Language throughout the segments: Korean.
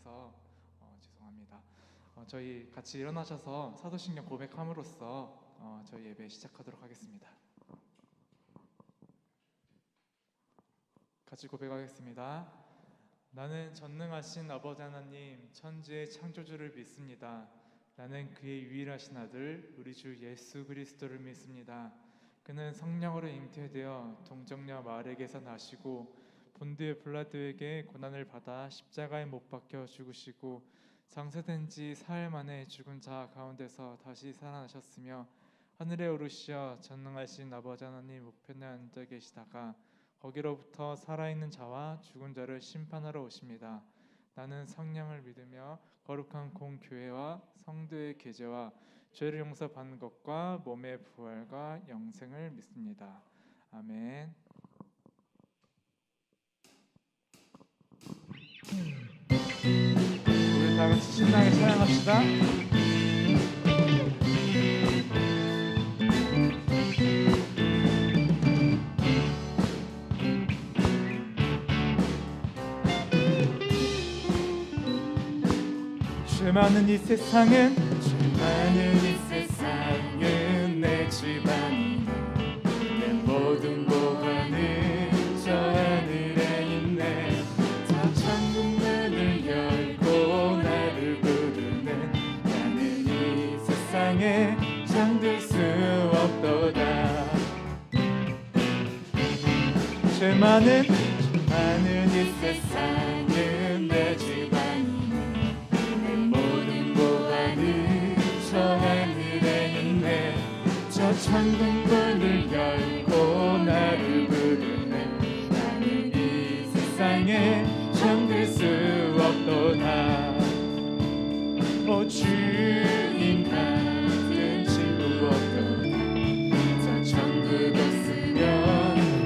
해서 죄송합니다. 저희 같이 일어나셔서 사도신경 고백함으로써 저희 예배 시작하도록 하겠습니다. 같이 고백하겠습니다. 나는 전능하신 아버지 하나님, 천지의 창조주를 믿습니다. 나는 그의 유일하신 아들 우리 주 예수 그리스도를 믿습니다. 그는 성령으로 잉태되어 동정녀 마리아에게서 나시고 본디오 빌라도에게 고난을 받아 십자가에 못 박혀 죽으시고 장사된 지 사흘 만에 죽은 자 가운데서 다시 살아나셨으며 하늘에 오르시어 전능하신 아버지 하나님 우편에 앉아 계시다가 거기로부터 살아있는 자와 죽은 자를 심판하러 오십니다. 나는 성령을 믿으며 거룩한 공교회와 성도의 계제와 죄를 용서받는 것과 몸의 부활과 영생을 믿습니다. 아멘. 우리 다 같이 신나게 찬양합시다. 죄 많은 이 세상은 내 집안이네. 내 모든 보관은 저 하늘에 있네. 저 천국 문을 열고 나를 부르는 나는 이 세상에 잠들 수 없도다. 죄 많은 이 세상은 내 집안이네. 내 모든 보관은 저 하늘에 있네. 저 천국 문을 열고 나를 부르네. 나는 이 세상에 잠들 수 없도다. 오 주님 같은 친구 없도다. 저 천국 없으면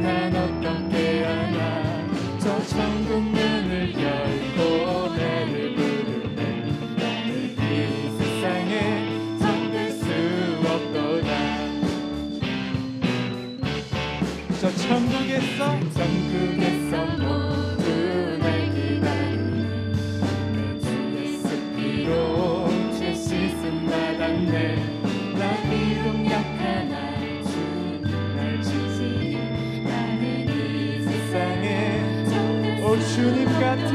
난 어떻게 하나. 저 천국 문을 열고 나를 부르네. 나는 이 세상에 잠들 수 없도다. 저 천국에서 모두 날 기다리네. 내 주 예수 피로 죄 씻음 받았네. 나 비록 약하나 주님 날 지키네. 나는 이 세상에 오 주님 같은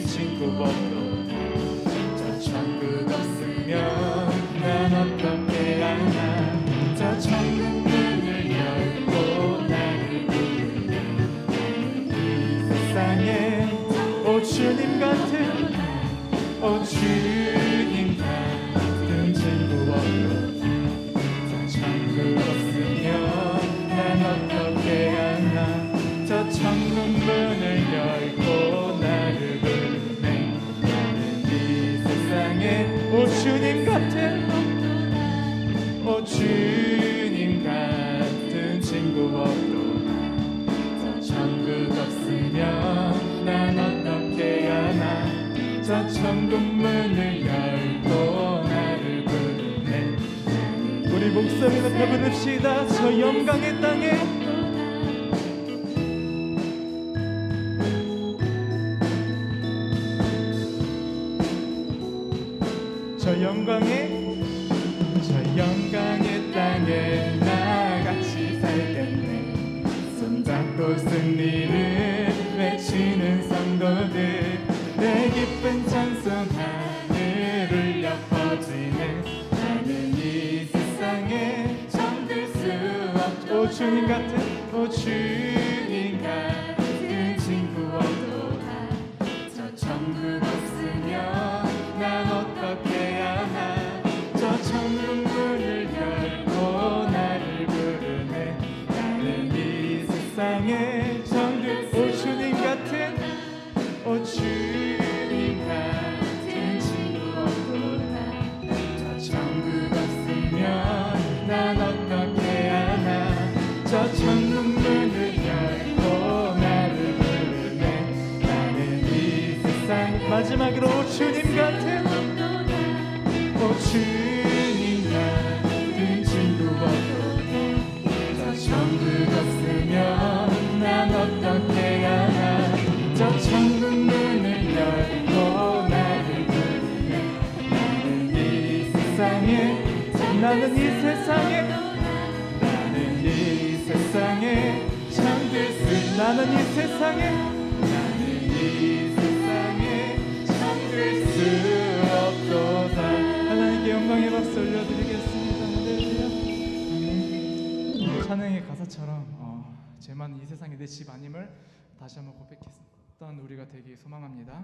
친구 없도다. 저 천국 없으면 난 어떻게 하나. 저 천국 문을 열고 나를 부르네. 나는 이 세상에 오 주님 같은 친구 없도다. 저 천국 없으면 난 어떻게 하나. 저 천국 문을 열고 나를 부르네. 나는 이 세상에 오 주님 같은 친구 없도다. 저 천국 없으면 난 어떻게 하나. 저 천국 문을 열고 나를 부르네. 우리 목소리 높여 부릅시다. 저 영광의 땅에 저 영광의 땅에 나같이 살겠네. 손잡고 승리를 외치는 성도들. 내 기쁜 찬송 하늘 울려 퍼지네. 나는 이 세상에 잠들 수 없도. 오 주님 같은 친구 없도다. 저 천국 없으면 난 어떻게 하나. 저 천국 문을 열고 나를 부르네. 나는 이 세상에 잠들 오 주님 같은 친구 없도다. 저 천국 없으면 난 어떻게 하나. 저 천국 문을 열고 나를 부르네. 나는 이 세상 마지막으로 오 주님 같은 친구 없도다. 저 천국 없으면 난 어떻게 하나. 나는 이 세상에 잠들 수 나는 이 세상에 잠들 수 없도다. 하나님께 영광의 박수 올려드리겠습니다. 할렐루야. 찬양의 가사처럼 쟤만 이 세상에 내 집 아님을 다시 한번 고백했던 우리가 되기 소망합니다.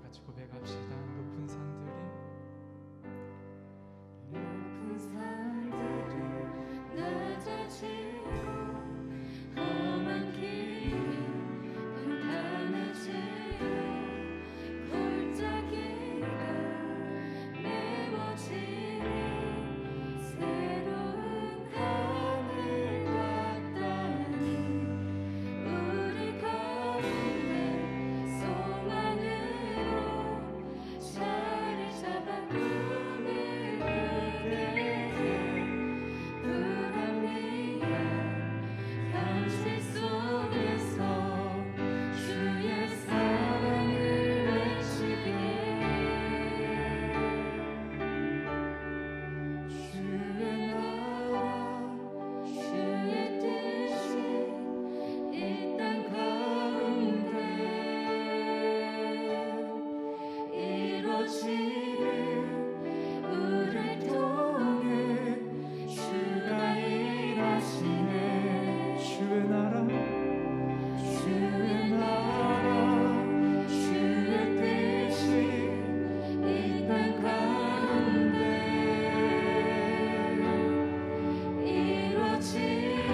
같이 고백합시다. 높은 산들이 낮아지고 험한 길이 평탄해지고 골짜기가 메워지니 새로운 하늘 같다니 우리 가운데 소망으로 자리 잡아 꿈을 꾸게 불합리한 현실 속에서 주의 사랑을 외치게 주의 나라 주의 뜻이 이 땅 가운데 이루어지는 우리를 통해 주가 일하시네 주의 나라 주의 뜻이 이 땅 가운데 이루어지는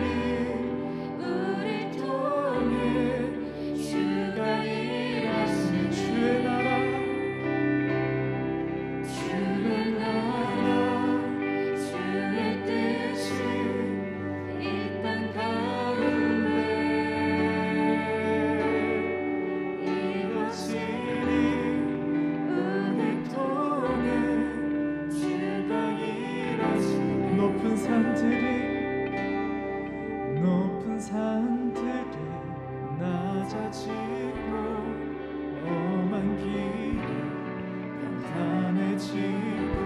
우리를 통해 주가 일하시네 주의 나라 주의 뜻이 이 땅 가운데 이루어지니 우리를 통해 주가 일하시네 높은 산들이 낮아지고 험한 길이 평탄해지고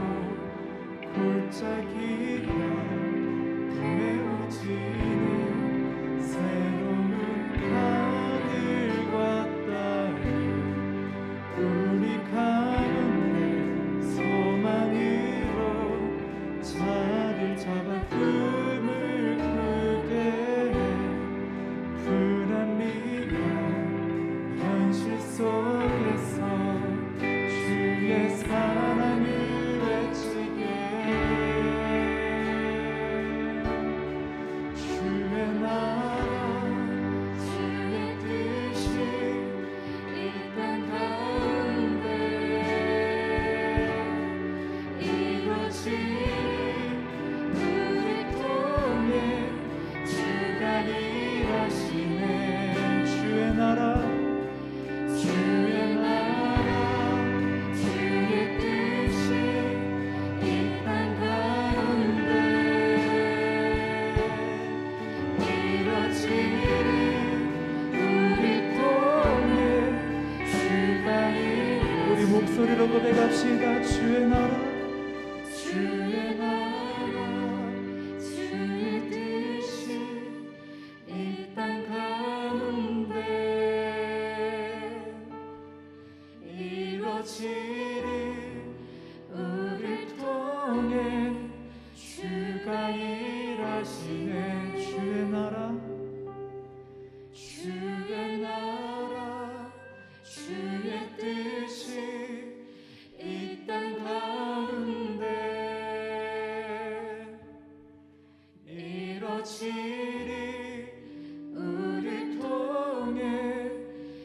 골짜기가 메워지는 새로운 하늘 같다니 우리 가운데 소망으로 자리를 잡아 꿈을 꾸게 불합리한 현실 속에서 주의 사랑을 외치게 이루어지리. 우리를 통해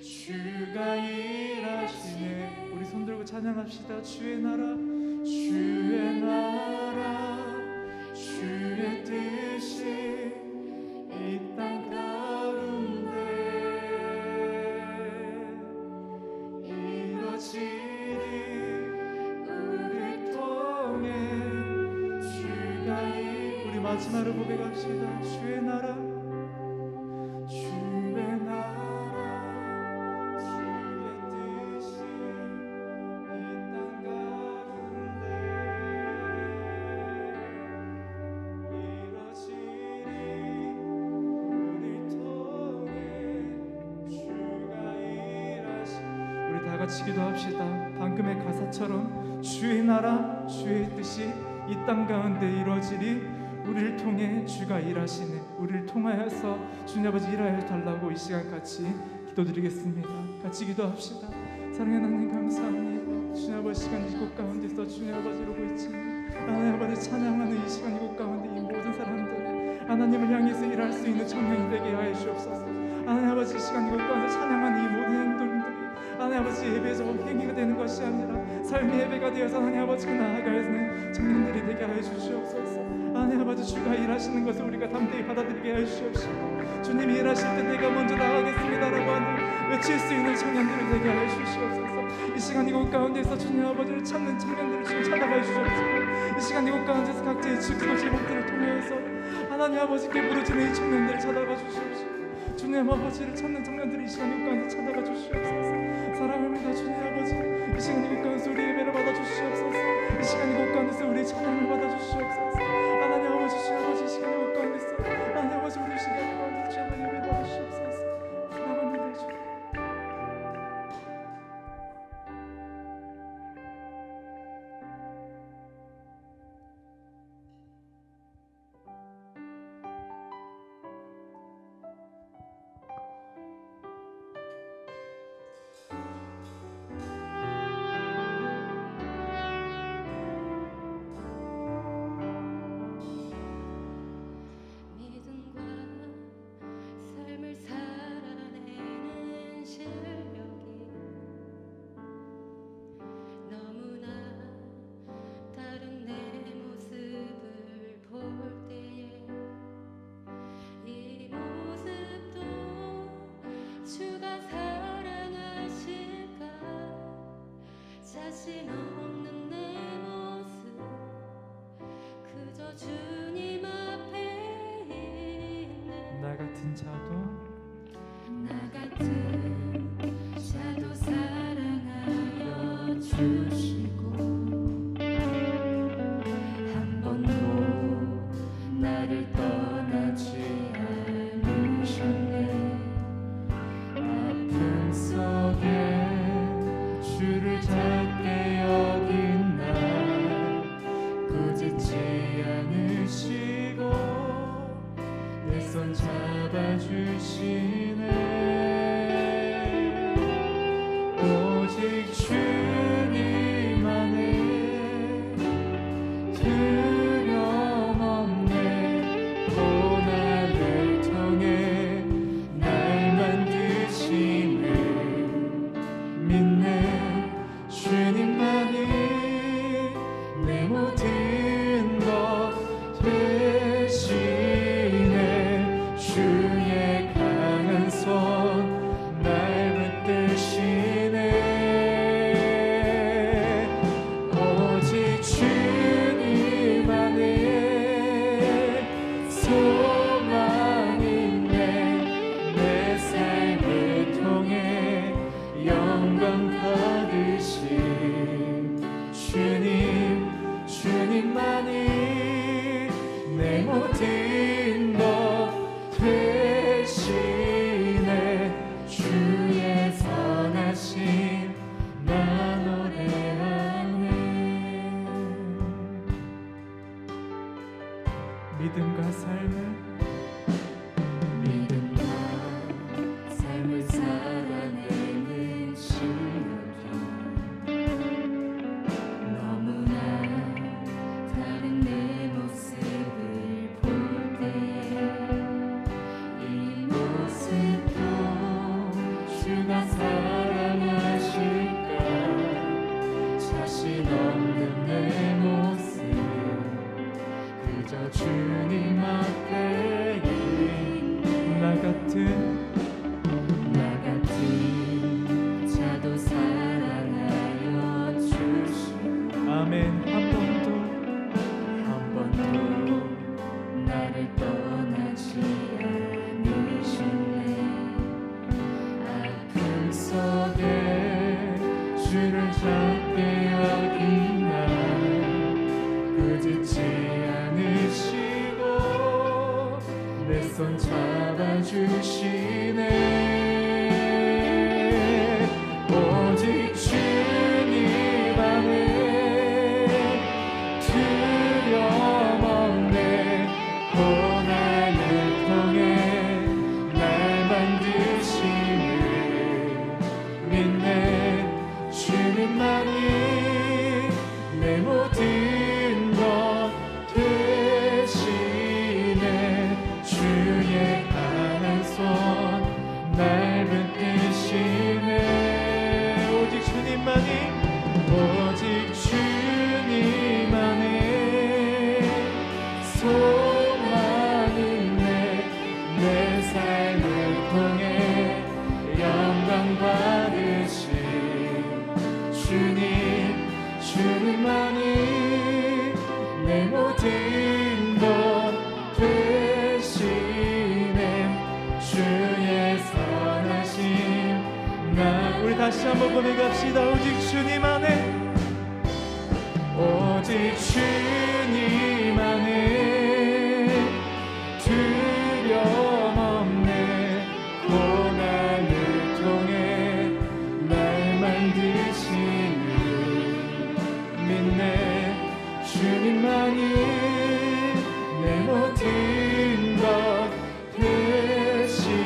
주가 일하시네. 우리 손 들고 찬양합시다. 주의 나라, 주의 나라, 주의 뜻이 이 땅 가운데 이루어지리. 우리를 통해 주가 우리 마지막으로 고백합시다. 주의 나라, 주의 나라, 주의 뜻이 이 땅 가운데 이루어지리. 우리를 통해 주가 일하시. 우리 다 같이 기도합시다. 방금의 가사처럼 주의 나라, 주의 뜻이 이 땅 가운데 이루어지리. 우리를 통해 주가 일하시네. 우리를 통하여서 주님 아버지 일하여 달라고 이 시간 같이 기도드리겠습니다. 같이 기도합시다. 사랑하는 하나님 감사합니다. 주님 아버지 시간 이곳 가운데서 주님 아버지 이루고 있지만 하나님 아버지 찬양하는 이 시간 이곳 가운데 이 모든 사람들 하나님을 향해서 일할 수 있는 청년이 되게 하여 주옵소서. 하나님 아버지 이 시간 이곳 가운데 찬양하는 이 모든 행동들이 하나님 아버지 예배에서 행위가 되는 것이 아니라 삶의 예배가 되어서 하나님 아버지가 나아가는 청년들이 되게 하여 주시옵소서. 하나님 아버지 주가 일하시는 것을 우리가 담대히 받아들이게 하여 주시옵시고 주님이 일하실 때 내가 먼저 나가겠습니다라고 하는 외칠 수 있는 청년들이 되게 하여 주시옵소서. 이 시간 이곳 가운데서 주님 아버지를 찾는 청년들을 주님 찾아가 주시옵시고 이 시간 이곳 가운데서 각자의 지키고 제목들을 통해서 하나님 아버지께 부르짖는 이 청년들을 찾아가 주시옵시고 주님 아버지를 찾는 청년들이 이 시간 이곳 가운데 찾아가 주시옵소서. 사랑합니다 주님 아버지. 이 시간 이곳 가운데서 우리 예배를 받아 주시옵소서. 이 시간 이곳 가운데서 우리 찬양을 받아 주시옵소서. 하나님 아버지 주님 아버지 이 시간 이곳 가운데서 하나님 아버지 우리 시간 이곳 가운데서 주님 아버지 예배 받아 주시옵소서. 사랑합니다 주님. 믿음과 삶을 살아내는 실력이 너무나 다른 내 모습을 볼 때에 이 모습도 주가 사랑하실까. 자신 없는 내 모습 그저 주님 앞에 나 같은 자도 나 같은 자도 사랑하여 주시고 한 번도 나를 떠나지 않으셨네. 아픔 속에 주를 찾게 여긴 날 꾸짖지 않으시고 내 손 잡아주시네. 오직 주님만의 두려움 없네. 고난을 통해 날 만드심을 믿는 주님만이 내 모든 것 되시네. 주의 강한 손 날 붙드시네. 오직 주님만의 소망 있네. 내 삶을 통해 영광 받으신 주님만이 내 모든 것 되시네. 주의 선하심 나 노래하네. 믿음과 삶을 살아내는 실력이 너무나 다른 내 모습을 볼 때에 듣지 않으시고 내 손 잡아주시네. 오직 주님 안에 두려움 없네. 고난을 통해 날 만드심을 믿네. 주님만이 내 모든 것 되시네. 주의 강한 손 날 붙드시네. 오직 주님만이 오직 주님만이 소망 있네. 내 삶을 통해 영광 받으신 주님만이 내 모든 것 되시네. 주의 선하심 우리 다시 한번 고백합시다. 오직 주님 안에 오직 주님 안에 두려움 없네. 고난을 통해 날 만드시는 믿네. 주님만이 내 모든 것 되시네.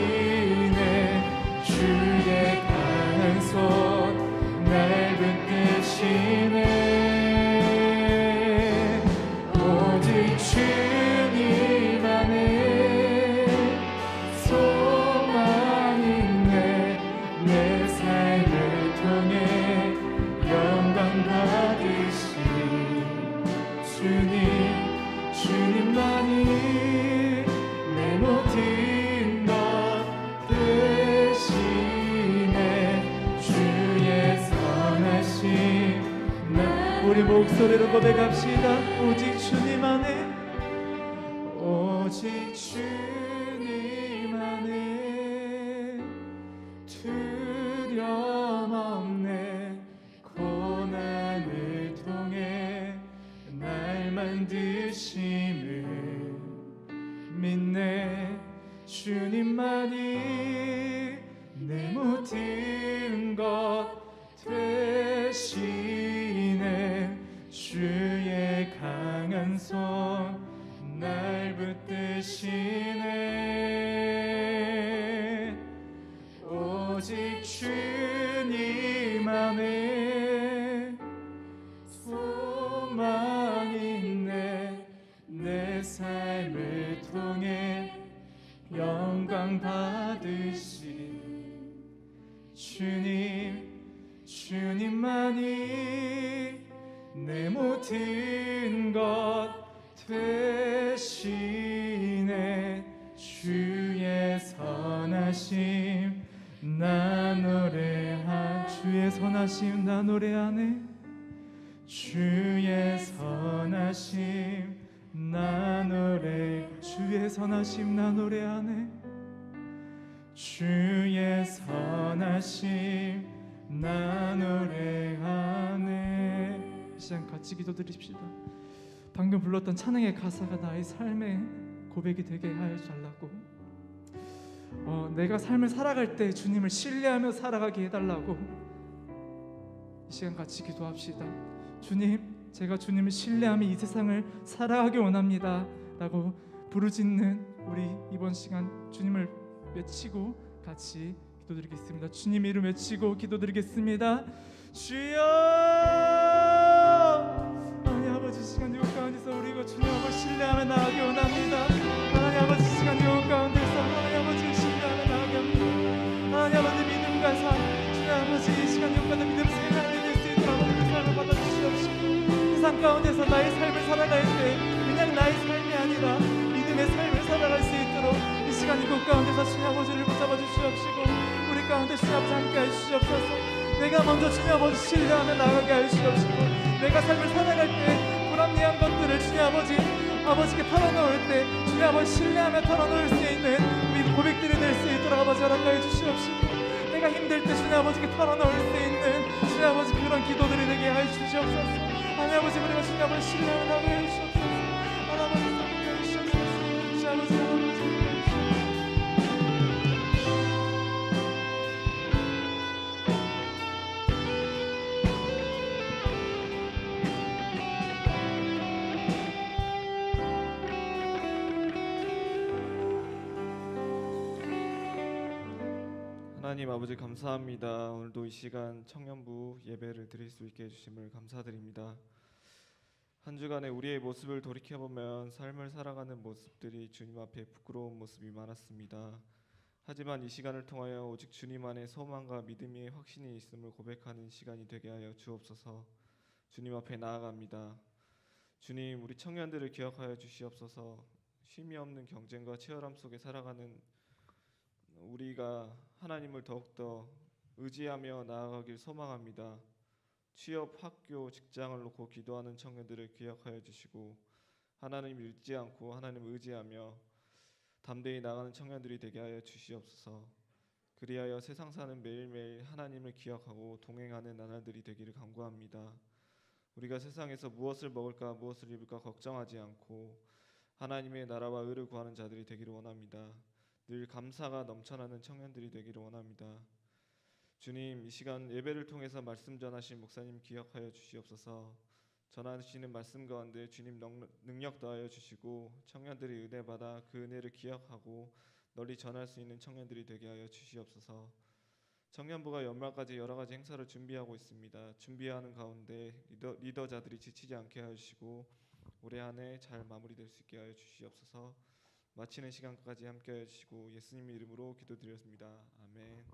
주의 강한 손 날 붙드시네. 오직 주님 안에 소망 있네. 내 삶을 통해 영광 받으신 주님만이 내 모든 것 되시네. 주의 선하심 우리 목소리로 고백합시다. 오직 주님 안에 오직 주님 안에 두려움 없네. 고난을 통해 날 만드심을 믿네. 주님만이 내 모든 것 되시네. 주의 강한 손 날 붙드시네. 오직 주님 안에 소망 있네. 내 삶을 통해 영광 받으신 주님만이 내 모든 것 되시네. 주의 선하심 나 노래하 주의 선하심 나 노래하네. 주의 선하심 나 노래 주의 선하심 나 노래하네. 주의 선하심 나 노래하네. 이 시간 같이 기도드립시다. 방금 불렀던 찬양의 가사가 나의 삶의 고백이 되게 하여 달라고. 내가 삶을 살아갈 때 주님을 신뢰하며 살아가게 해달라고. 이 시간 같이 기도합시다. 주님, 제가 주님을 신뢰하며 이 세상을 살아가기 원합니다 라고 부르짖는 우리 이번 시간 주님을 외치고 같이 기도드리겠습니다. 주님 이름 외치고 기도드리겠습니다. 주여! 하나님 아버지, 시간 이곳 가운데서 우리가 주님 아버지 신뢰하며 나아가기 원합니다. 하나님 아버지, 시간 이곳 가운데서 하나님 아버지를 신뢰하며 나아가기 합니다. 하나님 아버지, 믿음과 삶, 주님 아버지 이 시간 이곳 가운데 믿음 생활이 될 수 있도록 아버지의 삶을 받아주시옵시고, 이 삶 가운데서 나의 삶을 살아갈 때 그냥 나의 삶이 아니라 믿음의 삶을 살아갈 수 있도록 이 시간 이곳 가운데서 주님 아버지를 붙잡아 주시옵시고, 우리 가운데 주님 아버지 함께 해주시옵소서. 내가 먼저 주님 아버지 신뢰하며 나아가게 하시옵시고, 내가 삶을 살아갈 때 불합리한 것들을 주님 아버지께 털어놓을 때 주님 아버지 신뢰하며 털어놓을 수 있는 우리 고백들이 될 수 있도록 아버지 허락하여 주시옵시고, 내가 힘들 때 주님 아버지께 털어놓을 수 있는 주님 아버지 그런 기도들이 되게 하여 주시옵소서. 하나님 아버지, 우리가 주님 아버지 신뢰하며 나아가게 하시옵소서. 하나님 아버지 감사합니다. 오늘도 이 시간 청년부 예배를 드릴 수 있게 해주심을 감사드립니다. 한 주간의 우리의 모습을 돌이켜보면 삶을 살아가는 모습들이 주님 앞에 부끄러운 모습이 많았습니다. 하지만 이 시간을 통하여 오직 주님 안에 소망과 믿음의 확신이 있음을 고백하는 시간이 되게 하여 주옵소서. 주님 앞에 나아갑니다. 주님, 우리 청년들을 기억하여 주시옵소서. 쉼이 없는 경쟁과 치열함 속에 살아가는 우리가 하나님을 더욱더 의지하며 나아가길 소망합니다. 취업, 학교, 직장을 놓고 기도하는 청년들을 기억하여 주시고 하나님을 잊지 않고 하나님을 의지하며 담대히 나가는 청년들이 되게 하여 주시옵소서. 그리하여 세상 사는 매일매일 하나님을 기억하고 동행하는 나날들이 되기를 간구합니다. 우리가 세상에서 무엇을 먹을까 무엇을 입을까 걱정하지 않고 하나님의 나라와 의를 구하는 자들이 되기를 원합니다. 늘 감사가 넘쳐나는 청년들이 되기를 원합니다. 주님, 이 시간 예배를 통해서 말씀 전하신 목사님 기억하여 주시옵소서. 전하시는 말씀 가운데 주님 능력 더하여 주시고 청년들이 은혜 받아 그 은혜를 기억하고 널리 전할 수 있는 청년들이 되게 하여 주시옵소서. 청년부가 연말까지 여러 가지 행사를 준비하고 있습니다. 준비하는 가운데 리더자들이 지치지 않게 하여 주시고 올해 한 해 잘 마무리될 수 있게 하여 주시옵소서. 마치는 시간까지 함께해 주시고 예수님의 이름으로 기도드렸습니다. 아멘.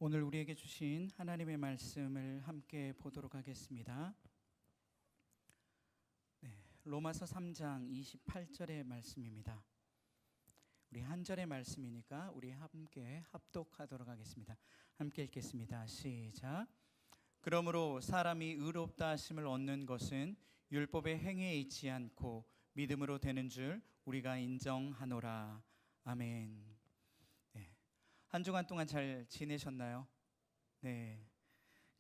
오늘 우리에게 주신 하나님의 말씀을 함께 보도록 하겠습니다. 로마서 3장 28절의 말씀입니다. 우리 한 절의 말씀이니까 우리 함께 합독하도록 하겠습니다. 함께 읽겠습니다. 시작. 그러므로 사람이 의롭다 하심을 얻는 것은 율법의 행위에 있지 않고 믿음으로 되는 줄 우리가 인정하노라. 아멘. 한 주간 동안 잘 지내셨나요? 네,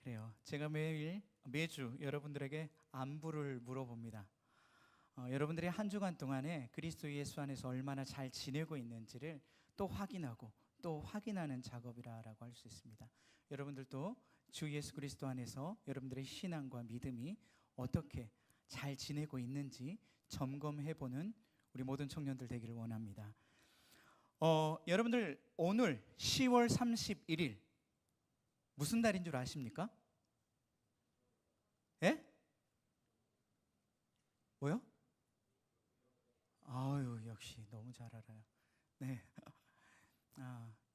그래요. 제가 매주 여러분들에게 안부를 물어봅니다. 여러분들이 한 주간 동안에 그리스도 예수 안에서 얼마나 잘 지내고 있는지를 또 확인하고 또 확인하는 작업이라고 할 수 있습니다. 여러분들도 주 예수 그리스도 안에서 여러분들의 신앙과 믿음이 어떻게 잘 지내고 있는지 점검해보는 우리 모든 청년들 되기를 원합니다. 여러분들 오늘 10월 31일 무슨 날인 줄 아십니까? 예? 뭐요? 아유, 역시 너무 잘 알아요. 네.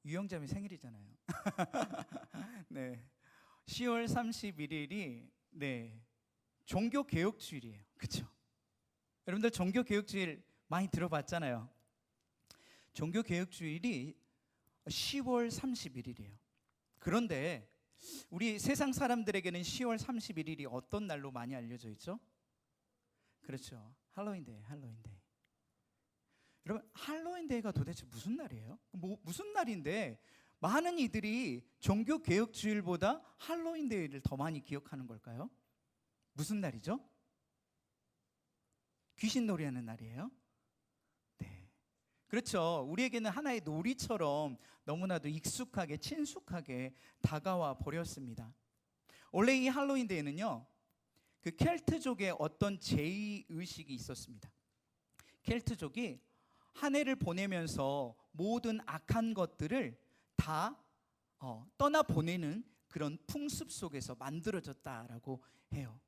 유영자매 생일이잖아요. 네. 10월 31일이 종교 개혁 주일이에요. 그렇죠? 여러분들 종교 개혁 주일 많이 들어봤잖아요. 종교 개혁 주일이 10월 31일이에요. 그런데 우리 세상 사람들에게는 10월 31일이 어떤 날로 많이 알려져 있죠? 그렇죠. 할로윈데이. 여러분, 할로윈데이가 도대체 무슨 날이에요? 무슨 날인데 많은 이들이 종교 개혁 주일보다 할로윈데이를 더 많이 기억하는 걸까요? 무슨 날이죠? 귀신 놀이하는 날이에요? 네. 그렇죠. 우리에게는 하나의 놀이처럼 너무나도 익숙하게 친숙하게 다가와 버렸습니다. 원래 이 할로윈데이는요, 그 켈트족의 어떤 제의의식이 있었습니다. 켈트족이 한 해를 보내면서 모든 악한 것들을 다 떠나보내는 그런 풍습 속에서 만들어졌다라고 해요.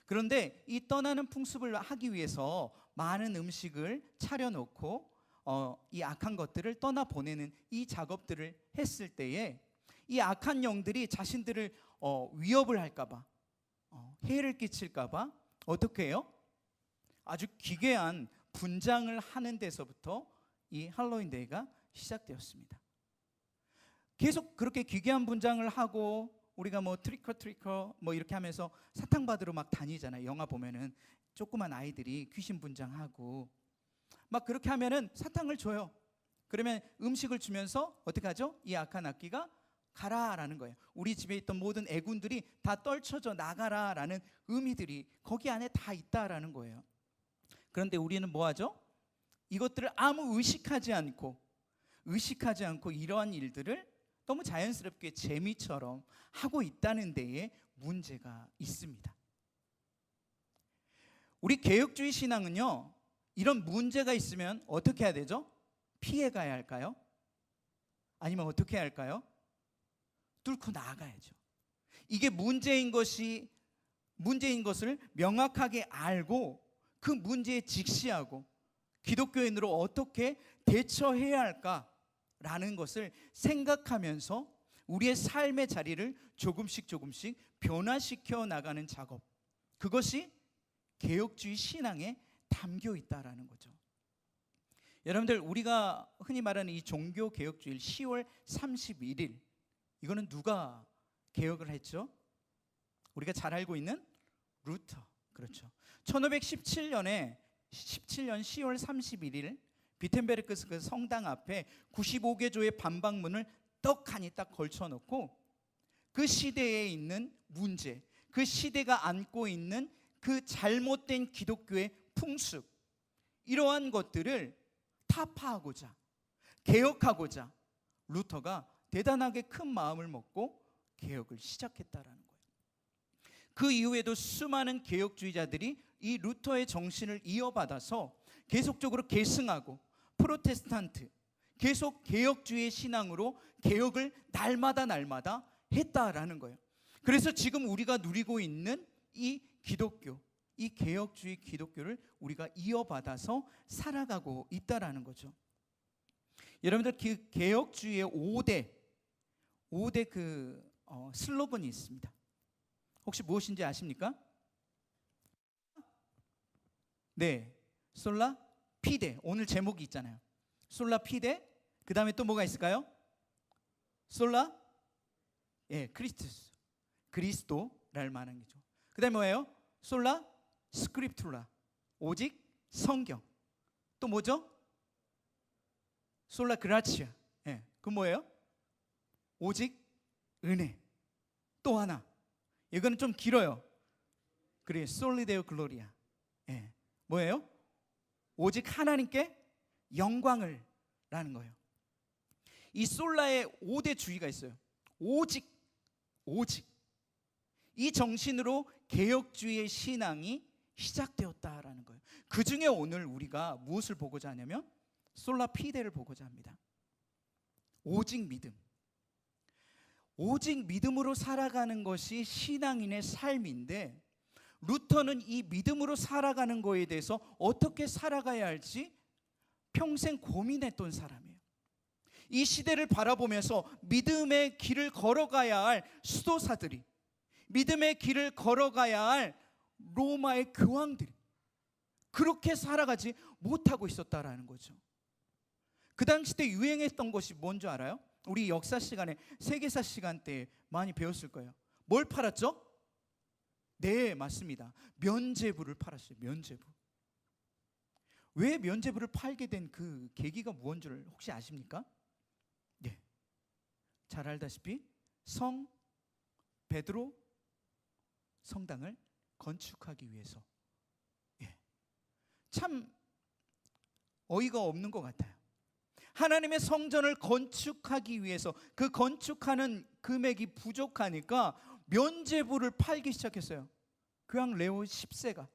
그런데 이 떠나는 풍습을 하기 위해서 많은 음식을 차려놓고 이 악한 것들을 떠나보내는 이 작업들을 했을 때에 이 악한 영들이 자신들을 위협을 할까봐 해를 끼칠까봐 어떻게 해요? 아주 기괴한 분장을 하는 데서부터 이 할로윈데이가 시작되었습니다. 계속 그렇게 기괴한 분장을 하고 우리가 뭐 트리커 뭐 이렇게 하면서 사탕 받으러 막 다니잖아요. 영화 보면은 조그만 아이들이 귀신 분장하고 막 그렇게 하면은 사탕을 줘요. 그러면 음식을 주면서 어떻게 하죠? 이 악한 악기가 가라라는 거예요. 우리 집에 있던 모든 애군들이 다 떨쳐져 나가라라는 의미들이 거기 안에 다 있다라는 거예요. 그런데 우리는 뭐 하죠? 이것들을 아무 의식하지 않고 이러한 일들을 너무 자연스럽게 재미처럼 하고 있다는 데에 문제가 있습니다. 우리 개혁주의 신앙은요, 이런 문제가 있으면 어떻게 해야 되죠? 피해 가야 할까요? 아니면 어떻게 해야 할까요? 뚫고 나가야죠. 이게 문제인 것을 명확하게 알고 그 문제에 직시하고 기독교인으로 어떻게 대처해야 할까라는 것을 생각하면서 우리의 삶의 자리를 조금씩 변화시켜 나가는 작업, 그것이 개혁주의 신앙에 담겨 있다라는 거죠. 여러분들, 우리가 흔히 말하는 이 종교개혁주일 10월 31일, 이거는 누가 개혁을 했죠? 우리가 잘 알고 있는 루터. 그렇죠. 1517년 10월 31일 비텐베르크 그 성당 앞에 95개조의 반박문을 떡하니 딱 걸쳐놓고 그 시대에 있는 문제, 그 시대가 안고 있는 그 잘못된 기독교의 풍습, 이러한 것들을 타파하고자, 개혁하고자 루터가 대단하게 큰 마음을 먹고 개혁을 시작했다라는 거예요. 그 이후에도 수많은 개혁주의자들이 이 루터의 정신을 이어받아서 계속적으로 계승하고 프로테스탄트, 계속 개혁주의의 신앙으로 개혁을 날마다 했다라는 거예요. 그래서 지금 우리가 누리고 있는 이 기독교, 이 개혁주의 기독교를 우리가 이어받아서 살아가고 있다라는 거죠. 여러분들, 그 개혁주의의 5대 슬로건이 있습니다. 혹시 무엇인지 아십니까? 네, 솔라 피데. 오늘 제목이 있잖아요. 솔라 피데. 그 다음에 또 뭐가 있을까요? 솔라 크리스투스, 그리스도를 말하는 거죠. 그 다음에 뭐예요? 솔라 스크립투라, 오직 성경. 또 뭐죠? 솔라 그라치아. 그 뭐예요? 오직 은혜. 또 하나, 이거는 좀 길어요. 그래, 솔리데오 글로리아. 뭐예요? 오직 하나님께 영광을 라는 거예요. 이 솔라의 5대 주의가 있어요. 오직. 이 정신으로 개혁주의의 신앙이 시작되었다라는 거예요. 그 중에 오늘 우리가 무엇을 보고자 하냐면 솔라 피데를 보고자 합니다. 오직 믿음. 오직 믿음으로 살아가는 것이 신앙인의 삶인데, 루터는 이 믿음으로 살아가는 거에 대해서 어떻게 살아가야 할지 평생 고민했던 사람이에요. 이 시대를 바라보면서 믿음의 길을 걸어가야 할 수도사들이, 믿음의 길을 걸어가야 할 로마의 교황들이 그렇게 살아가지 못하고 있었다라는 거죠. 그 당시 때 유행했던 것이 뭔지 알아요? 우리 역사 시간에, 세계사 시간 때 많이 배웠을 거예요. 뭘 팔았죠? 네, 맞습니다. 면죄부를 팔았어요. 면죄부. 왜 면죄부를 팔게 된 그 계기가 무언 줄 혹시 아십니까? 네, 잘 알다시피 성 베드로 성당을 건축하기 위해서. 참 어이가 없는 것 같아요. 하나님의 성전을 건축하기 위해서 그 건축하는 금액이 부족하니까 면죄부를 팔기 시작했어요. 교황 레오 10세가.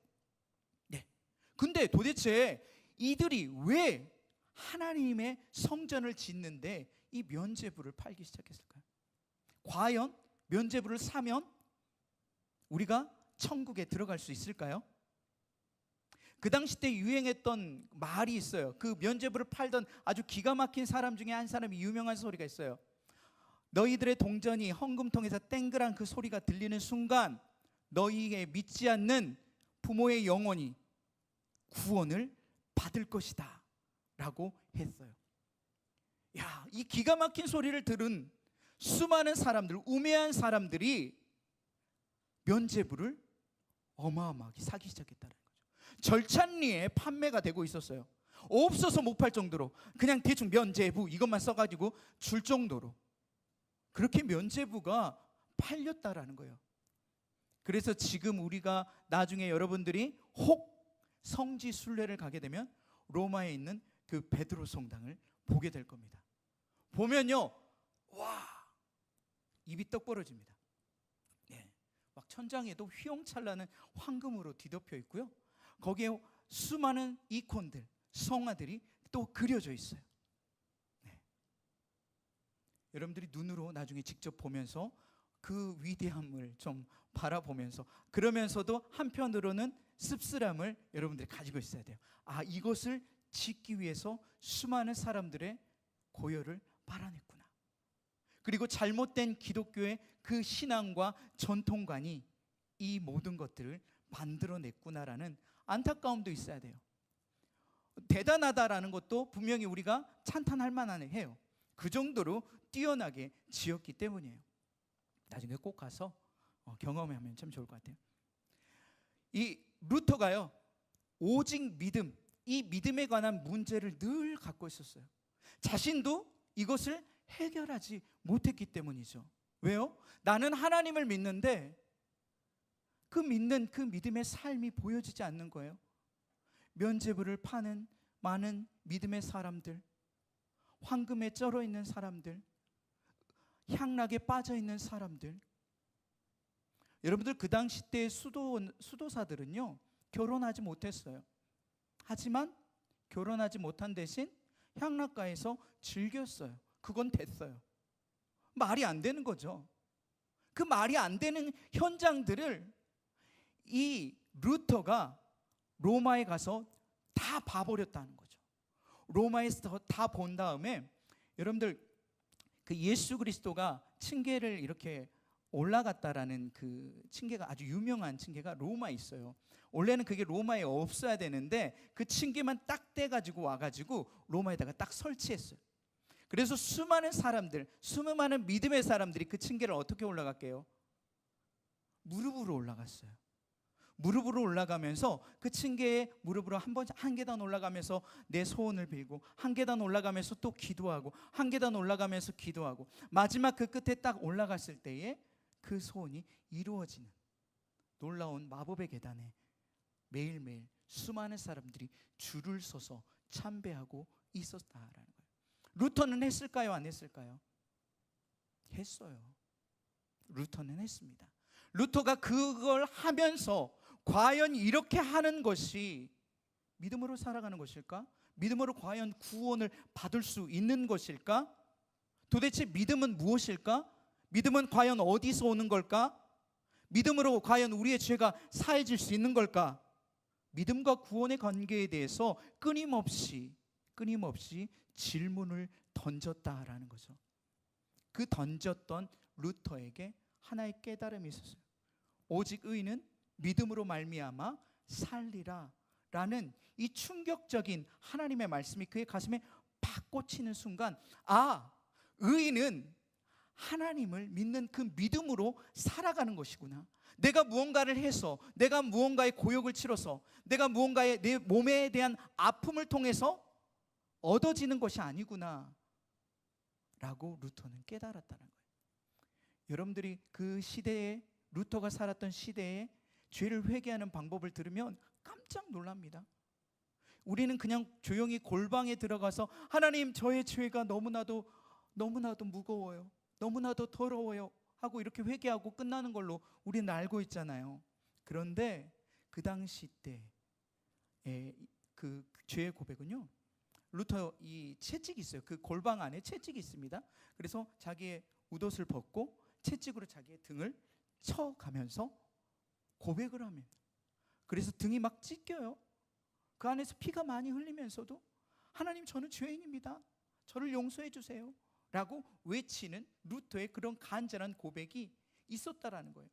근데 도대체 이들이 왜 하나님의 성전을 짓는데 이 면죄부를 팔기 시작했을까요? 과연 면죄부를 사면 우리가 천국에 들어갈 수 있을까요? 그 당시 때 유행했던 말이 있어요. 그 면죄부를 팔던 아주 기가 막힌 사람 중에 한 사람이 유명한 소리가 있어요. 너희들의 동전이 헌금통에서 땡그란 그 소리가 들리는 순간 너희의 믿지 않는 부모의 영혼이 구원을 받을 것이다 라고 했어요. 야, 이 기가 막힌 소리를 들은 수많은 사람들, 우매한 사람들이 면죄부를 어마어마하게 사기 시작했다는 거죠. 절찬리에 판매가 되고 있었어요. 없어서 못 팔 정도로 그냥 대충 면죄부 이것만 써가지고 줄 정도로 그렇게 면죄부가 팔렸다라는 거예요. 그래서 지금 우리가 나중에 여러분들이 혹 성지 순례를 가게 되면 로마에 있는 그 베드로 성당을 보게 될 겁니다. 보면요, 와, 입이 떡 벌어집니다. 네, 막 천장에도 휘황찬란한 황금으로 뒤덮여 있고요. 거기에 수많은 이콘들, 성화들이 또 그려져 있어요. 네. 여러분들이 눈으로 나중에 직접 보면서 그 위대함을 좀 바라보면서, 그러면서도 한편으로는 씁쓸함을 여러분들이 가지고 있어야 돼요. 아, 이것을 짓기 위해서 수많은 사람들의 고열을 빨아냈구나. 그리고 잘못된 기독교의 그 신앙과 전통관이 이 모든 것들을 만들어냈구나라는 안타까움도 있어야 돼요. 대단하다라는 것도 분명히 우리가 찬탄할 만해요. 그 정도로 뛰어나게 지었기 때문이에요. 나중에 꼭 가서 경험하면 참 좋을 것 같아요. 이 루터가요, 오직 믿음, 이 믿음에 관한 문제를 늘 갖고 있었어요. 자신도 이것을 해결하지 못했기 때문이죠. 왜요? 나는 하나님을 믿는데 그 믿는 그 믿음의 삶이 보여지지 않는 거예요. 면죄부를 파는 많은 믿음의 사람들, 황금에 쩔어 있는 사람들, 향락에 빠져 있는 사람들. 여러분들 그 당시 때 수도사들은요 결혼하지 못했어요. 하지만 결혼하지 못한 대신 향락가에서 즐겼어요. 그건 됐어요. 말이 안 되는 거죠. 그 말이 안 되는 현장들을 이 루터가 로마에 가서 다 봐버렸다는 거죠. 로마에서 다 본 다음에 여러분들 그 예수 그리스도가 층계를 이렇게 올라갔다라는 그 층계가 아주 유명한 층계가 로마에 있어요. 원래는 그게 로마에 없어야 되는데 그 층계만 딱 떼가지고 와가지고 로마에다가 딱 설치했어요. 그래서 수많은 사람들, 수많은 믿음의 사람들이 그 층계를 어떻게 올라갈게요? 무릎으로 올라갔어요. 무릎으로 올라가면서 그 층계에 무릎으로 한 계단 올라가면서 내 소원을 빌고, 한 계단 올라가면서 또 기도하고, 한 계단 올라가면서 기도하고, 마지막 그 끝에 딱 올라갔을 때에 그 소원이 이루어지는 놀라운 마법의 계단에 매일매일 수많은 사람들이 줄을 서서 참배하고 있었다라는 거예요. 루터는 했을까요? 안 했을까요? 했어요. 루터는 했습니다. 루터가 그걸 하면서 과연 이렇게 하는 것이 믿음으로 살아가는 것일까? 믿음으로 과연 구원을 받을 수 있는 것일까? 도대체 믿음은 무엇일까? 믿음은 과연 어디서 오는 걸까? 믿음으로 과연 우리의 죄가 사해질 수 있는 걸까? 믿음과 구원의 관계에 대해서 끊임없이 질문을 던졌다라는 거죠. 그 던졌던 루터에게 하나의 깨달음이 있었어요. 오직 의인은 믿음으로 말미암아 살리라 라는 이 충격적인 하나님의 말씀이 그의 가슴에 팍 꽂히는 순간, 아, 의인은 하나님을 믿는 그 믿음으로 살아가는 것이구나. 내가 무언가를 해서, 내가 무언가의 고역을 치러서, 내가 무언가의 내 몸에 대한 아픔을 통해서 얻어지는 것이 아니구나 라고 루터는 깨달았다는 거예요. 여러분들이 그 시대에, 루터가 살았던 시대에 죄를 회개하는 방법을 들으면 깜짝 놀랍니다. 우리는 그냥 조용히 골방에 들어가서 하나님, 저의 죄가 너무나도 무거워요, 너무나도 더러워요 하고 이렇게 회개하고 끝나는 걸로 우리는 알고 있잖아요. 그런데 그 당시 때의 그 죄의 고백은요, 루터 이 채찍이 있어요. 그 골방 안에 채찍이 있습니다. 그래서 자기의 웃옷을 벗고 채찍으로 자기의 등을 쳐가면서 고백을 하면, 그래서 등이 막 찢겨요. 그 안에서 피가 많이 흘리면서도 하나님, 저는 죄인입니다, 저를 용서해 주세요 라고 외치는 루터의 그런 간절한 고백이 있었다라는 거예요.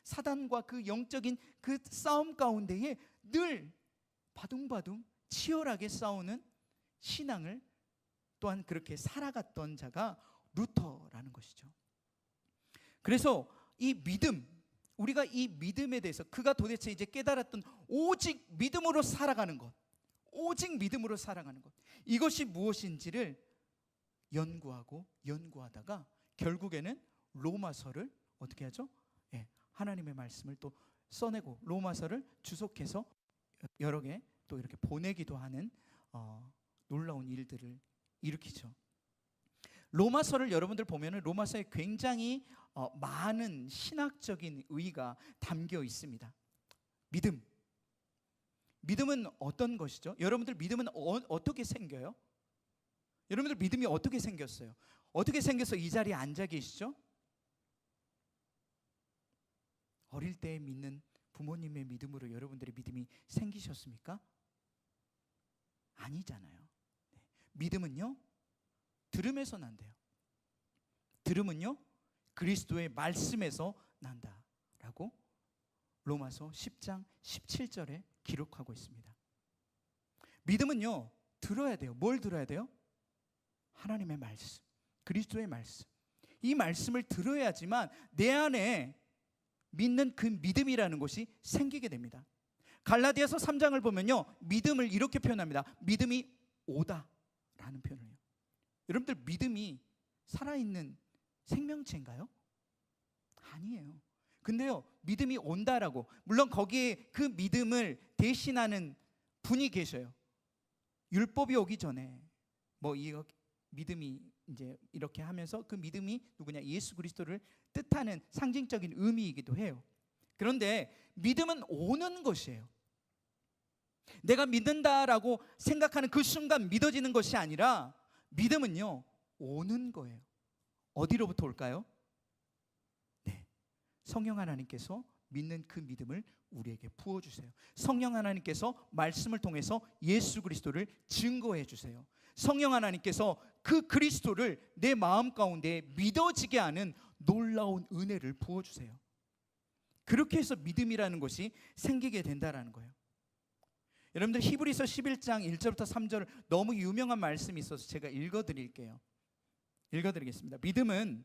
사단과 그 영적인 그 싸움 가운데에 늘 바둥바둥 치열하게 싸우는 신앙을 또한 그렇게 살아갔던 자가 루터라는 것이죠. 그래서 이 믿음, 우리가 이 믿음에 대해서 그가 도대체 이제 깨달았던 오직 믿음으로 살아가는 것, 오직 믿음으로 살아가는 것, 이것이 무엇인지를 연구하고 연구하다가 결국에는 로마서를 어떻게 하죠? 예, 하나님의 말씀을 또 써내고 로마서를 주석해서 여러 개 또 이렇게 보내기도 하는 놀라운 일들을 일으키죠. 로마서를 여러분들 보면은 로마서에 굉장히 많은 신학적인 의의가 담겨 있습니다. 믿음은 어떤 것이죠? 여러분들 믿음은 어떻게 생겨요? 여러분들 믿음이 어떻게 생겼어요? 어떻게 생겨서 이 자리에 앉아 계시죠? 어릴 때 믿는 부모님의 믿음으로 여러분들의 믿음이 생기셨습니까? 아니잖아요. 믿음은요, 들음에서 난대요. 들음은요, 그리스도의 말씀에서 난다라고 로마서 10장 17절에 기록하고 있습니다. 믿음은요, 들어야 돼요. 뭘 들어야 돼요? 하나님의 말씀, 그리스도의 말씀. 이 말씀을 들어야지만 내 안에 믿는 그 믿음이라는 것이 생기게 됩니다. 갈라디아서 3장을 보면요, 믿음을 이렇게 표현합니다. 믿음이 오다라는 표현을 해요. 여러분들 믿음이 살아있는 생명체인가요? 아니에요. 근데요, 믿음이 온다라고, 물론 거기에 그 믿음을 대신하는 분이 계셔요. 율법이 오기 전에 이 믿음이 이제 이렇게 하면서 그 믿음이 누구냐? 예수 그리스도를 뜻하는 상징적인 의미이기도 해요. 그런데 믿음은 오는 것이에요. 내가 믿는다라고 생각하는 그 순간 믿어지는 것이 아니라 믿음은요, 오는 거예요. 어디로부터 올까요? 네, 성령 하나님께서 믿는 그 믿음을 우리에게 부어주세요. 성령 하나님께서 말씀을 통해서 예수 그리스도를 증거해 주세요. 성령 하나님께서 그 그리스도를 내 마음 가운데 믿어지게 하는 놀라운 은혜를 부어주세요. 그렇게 해서 믿음이라는 것이 생기게 된다라는 거예요. 여러분들 히브리서 11장 1절부터 3절 너무 유명한 말씀이 있어서 제가 읽어드리겠습니다. 믿음은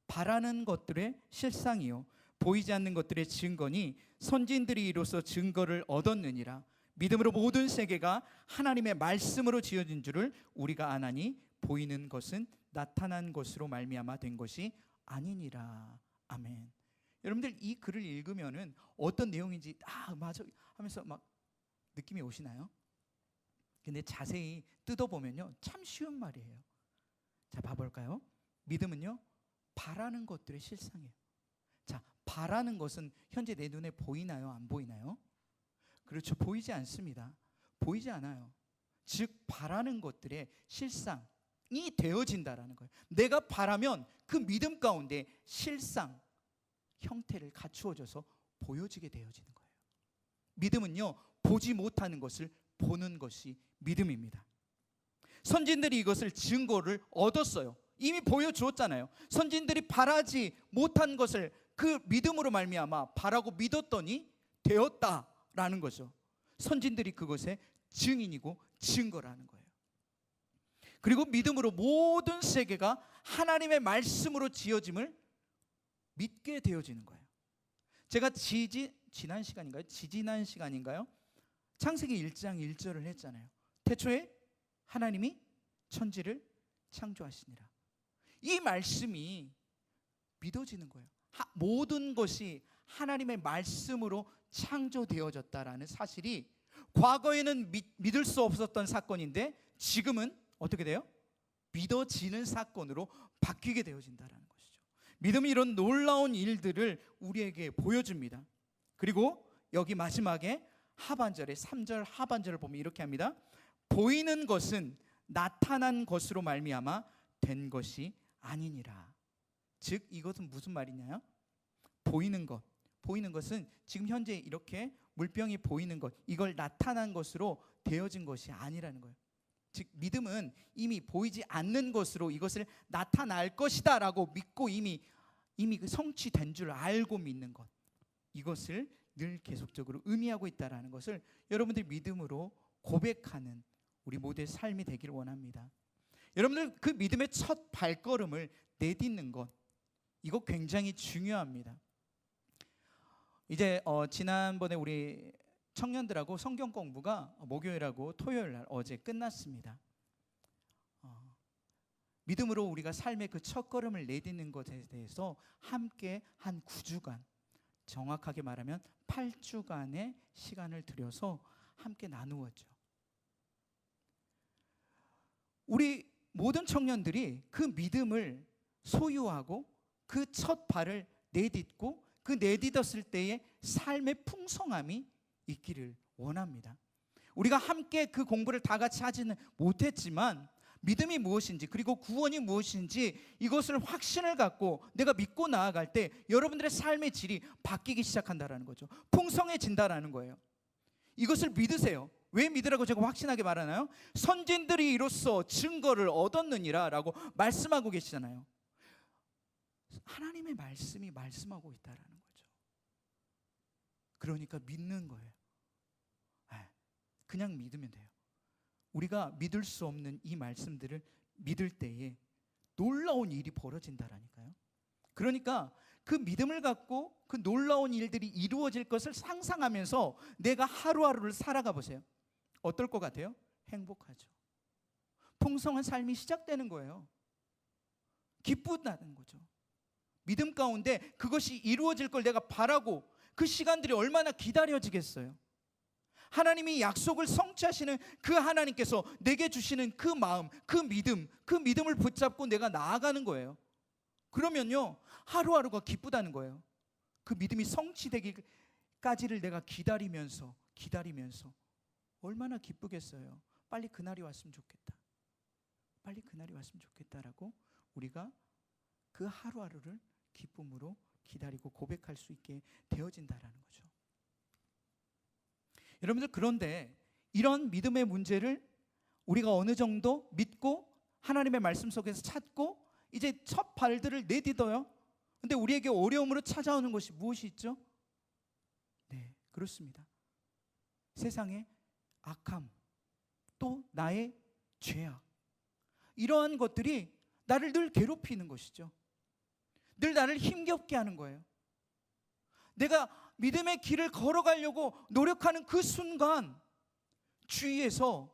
바라는 것들의 실상이요 보이지 않는 것들의 증거니 선진들이 이로써 증거를 얻었느니라. 믿음으로 모든 세계가 하나님의 말씀으로 지어진 줄을 우리가 아나니 보이는 것은 나타난 것으로 말미암아 된 것이 아니니라. 아멘. 여러분들 이 글을 읽으면은 어떤 내용인지 맞아 하면서 막 느낌이 오시나요? 근데 자세히 뜯어보면요, 참 쉬운 말이에요. 자, 봐볼까요? 믿음은요, 바라는 것들의 실상이에요. 자, 바라는 것은 현재 내 눈에 보이나요? 안 보이나요? 그렇죠. 보이지 않습니다. 보이지 않아요. 즉 바라는 것들의 실상이 되어진다라는 거예요. 내가 바라면 그 믿음 가운데 실상, 형태를 갖추어져서 보여지게 되어지는 거예요. 믿음은요, 보지 못하는 것을 보는 것이 믿음입니다. 선진들이 이것을 증거를 얻었어요. 이미 보여주었잖아요. 선진들이 바라지 못한 것을 그 믿음으로 말미암아 바라고 믿었더니 되었다라는 거죠. 선진들이 그것의 증인이고 증거라는 거예요. 그리고 믿음으로 모든 세계가 하나님의 말씀으로 지어짐을 믿게 되어지는 거예요. 제가 지지난 시간인가요? 창세기 1장 1절을 했잖아요. 태초에 하나님이 천지를 창조하시니라. 이 말씀이 믿어지는 거예요. 모든 것이 하나님의 말씀으로 창조되어졌다라는 사실이 과거에는 믿을 수 없었던 사건인데 지금은 어떻게 돼요? 믿어지는 사건으로 바뀌게 되어진다라는 것이죠. 믿음이 이런 놀라운 일들을 우리에게 보여줍니다. 그리고 여기 마지막에 하반절에 3절 하반절을 보면 이렇게 합니다. 보이는 것은 나타난 것으로 말미암아 된 것이 아니니라. 즉 이것은 무슨 말이냐요? 보이는 것은 지금 현재 이렇게 물병이 보이는 것, 이걸 나타난 것으로 되어진 것이 아니라는 거예요. 즉 믿음은 이미 보이지 않는 것으로 이것을 나타날 것이다 라고 믿고 이미 그 성취된 줄 알고 믿는 것, 이것을 늘 계속적으로 의미하고 있다는 것을 여러분들 믿음으로 고백하는 우리 모두의 삶이 되기를 원합니다. 여러분들 그 믿음의 첫 발걸음을 내딛는 것, 이거 굉장히 중요합니다. 이제 지난번에 우리 청년들하고 성경 공부가 목요일하고 토요일 날 어제 끝났습니다. 믿음으로 우리가 삶의 그 첫걸음을 내딛는 것에 대해서 함께 한 9주간, 정확하게 말하면 8주간의 시간을 들여서 함께 나누었죠. 우리 모든 청년들이 그 믿음을 소유하고 그 첫 발을 내딛고 그 내딛었을 때의 삶의 풍성함이 있기를 원합니다. 우리가 함께 그 공부를 다 같이 하지는 못했지만 믿음이 무엇인지, 그리고 구원이 무엇인지 이것을 확신을 갖고 내가 믿고 나아갈 때 여러분들의 삶의 질이 바뀌기 시작한다라는 거죠. 풍성해진다라는 거예요. 이것을 믿으세요. 왜 믿으라고 제가 확신하게 말하나요? 선진들이 이로써 증거를 얻었느니라 라고 말씀하고 계시잖아요. 하나님의 말씀이 말씀하고 있다라는 거죠. 그러니까 믿는 거예요. 그냥 믿으면 돼요. 우리가 믿을 수 없는 이 말씀들을 믿을 때에 놀라운 일이 벌어진다라니까요. 그러니까 그 믿음을 갖고 그 놀라운 일들이 이루어질 것을 상상하면서 내가 하루하루를 살아가 보세요. 어떨 것 같아요? 행복하죠. 풍성한 삶이 시작되는 거예요. 기쁘다는 거죠. 믿음 가운데 그것이 이루어질 걸 내가 바라고 그 시간들이 얼마나 기다려지겠어요. 하나님이 약속을 성취하시는 그 하나님께서 내게 주시는 그 마음, 그 믿음을 붙잡고 내가 나아가는 거예요. 그러면요, 하루하루가 기쁘다는 거예요. 그 믿음이 성취되기까지를 내가 기다리면서 얼마나 기쁘겠어요. 빨리 그날이 왔으면 좋겠다. 빨리 그날이 왔으면 좋겠다라고 우리가 그 하루하루를 기쁨으로 기다리고 고백할 수 있게 되어진다라는 거죠. 여러분들, 그런데 이런 믿음의 문제를 우리가 어느 정도 믿고 하나님의 말씀 속에서 찾고 이제 첫 발들을 내딛어요. 근데 우리에게 어려움으로 찾아오는 것이 무엇이 있죠? 네, 그렇습니다. 세상의 악함, 또 나의 죄악, 이러한 것들이 나를 늘 괴롭히는 것이죠. 늘 나를 힘겹게 하는 거예요. 내가 믿음의 길을 걸어가려고 노력하는 그 순간 주위에서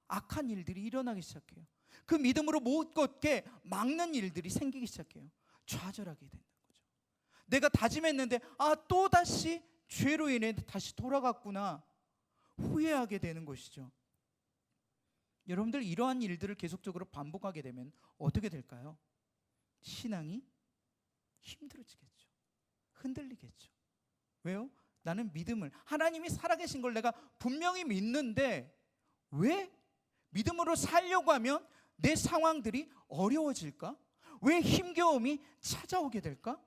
악한 일들이 일어나기 시작해요. 그 믿음으로 못 걷게 막는 일들이 생기기 시작해요. 좌절하게 되는 거죠. 내가 다짐했는데 또다시 죄로 인해 다시 돌아갔구나, 후회하게 되는 것이죠. 여러분들, 이러한 일들을 계속적으로 반복하게 되면 어떻게 될까요? 신앙이 힘들어지겠죠. 흔들리겠죠. 왜요? 나는 믿음을, 하나님이 살아계신 걸 내가 분명히 믿는데 왜 믿음으로 살려고 하면 내 상황들이 어려워질까? 왜 힘겨움이 찾아오게 될까?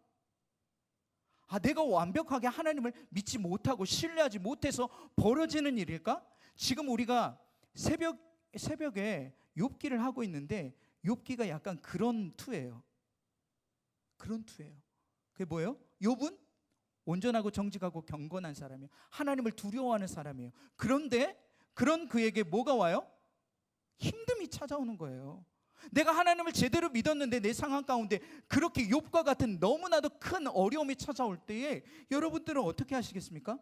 내가 완벽하게 하나님을 믿지 못하고 신뢰하지 못해서 벌어지는 일일까? 지금 우리가 새벽에 욥기를 하고 있는데 욥기가 약간 그런 투예요. 그게 뭐예요? 욥은 온전하고 정직하고 경건한 사람이에요. 하나님을 두려워하는 사람이에요. 그런데 그런 그에게 뭐가 와요? 힘듦이 찾아오는 거예요. 내가 하나님을 제대로 믿었는데 내 상황 가운데 그렇게 욥과 같은 너무나도 큰 어려움이 찾아올 때에 여러분들은 어떻게 하시겠습니까?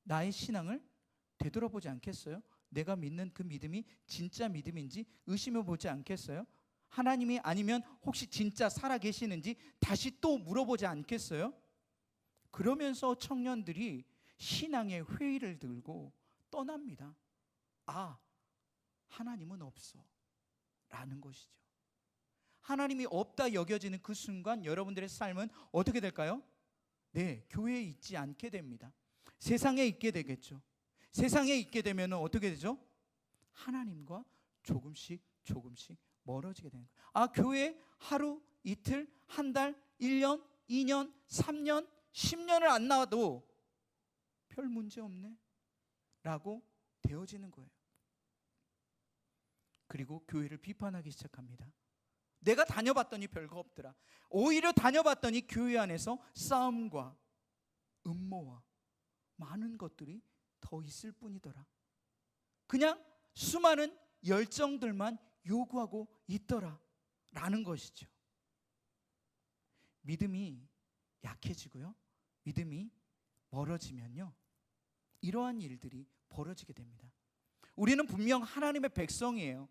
나의 신앙을 되돌아보지 않겠어요? 내가 믿는 그 믿음이 진짜 믿음인지 의심해 보지 않겠어요? 하나님이 아니면 혹시 진짜 살아계시는지 다시 또 물어보지 않겠어요? 그러면서 청년들이 신앙의 회의를 들고 떠납니다. 하나님은 없어 라는 것이죠. 하나님이 없다 여겨지는 그 순간 여러분들의 삶은 어떻게 될까요? 네, 교회에 있지 않게 됩니다. 세상에 있게 되겠죠. 세상에 있게 되면 어떻게 되죠? 하나님과 조금씩 멀어지게 되는 거예요. 교회 하루, 이틀, 한 달, 1년, 2년, 3년, 10년을 안 나와도 별 문제 없네 라고 되어지는 거예요. 그리고 교회를 비판하기 시작합니다. 내가 다녀봤더니 별거 없더라. 오히려 다녀봤더니 교회 안에서 싸움과 음모와 많은 것들이 더 있을 뿐이더라. 그냥 수많은 열정들만 요구하고 있더라 라는 것이죠. 믿음이 약해지고요, 믿음이 멀어지면요, 이러한 일들이 벌어지게 됩니다. 우리는 분명 하나님의 백성이에요.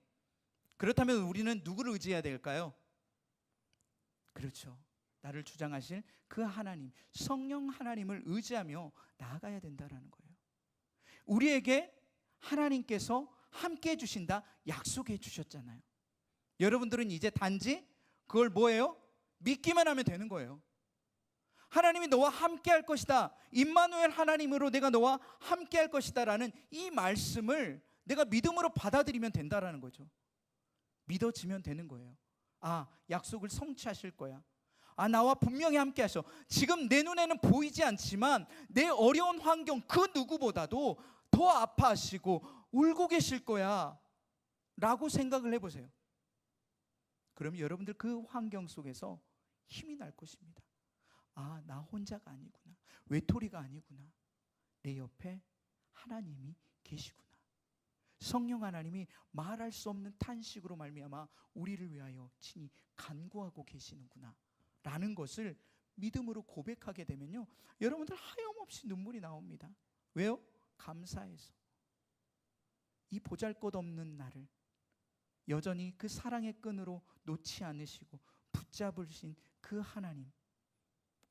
그렇다면 우리는 누구를 의지해야 될까요? 그렇죠. 나를 주장하실 그 하나님, 성령 하나님을 의지하며 나아가야 된다라는 거예요. 우리에게 하나님께서 함께 해주신다 약속해 주셨잖아요. 여러분들은 이제 단지 그걸 뭐예요? 믿기만 하면 되는 거예요. 하나님이 너와 함께 할 것이다, 임마누엘 하나님으로 내가 너와 함께 할 것이다 라는 이 말씀을 내가 믿음으로 받아들이면 된다라는 거죠. 믿어지면 되는 거예요. 아, 약속을 성취하실 거야. 아, 나와 분명히 함께 하셔. 지금 내 눈에는 보이지 않지만 내 어려운 환경 그 누구보다도 더 아파하시고 울고 계실 거야 라고 생각을 해보세요. 그럼 여러분들 그 환경 속에서 힘이 날 것입니다. 아, 나 혼자가 아니구나, 외톨이가 아니구나, 내 옆에 하나님이 계시구나, 성령 하나님이 말할 수 없는 탄식으로 말미암아 우리를 위하여 친히 간구하고 계시는구나 라는 것을 믿음으로 고백하게 되면요, 여러분들 하염없이 눈물이 나옵니다. 왜요? 감사해서. 이 보잘것없는 나를 여전히 그 사랑의 끈으로 놓지 않으시고 붙잡으신 그 하나님,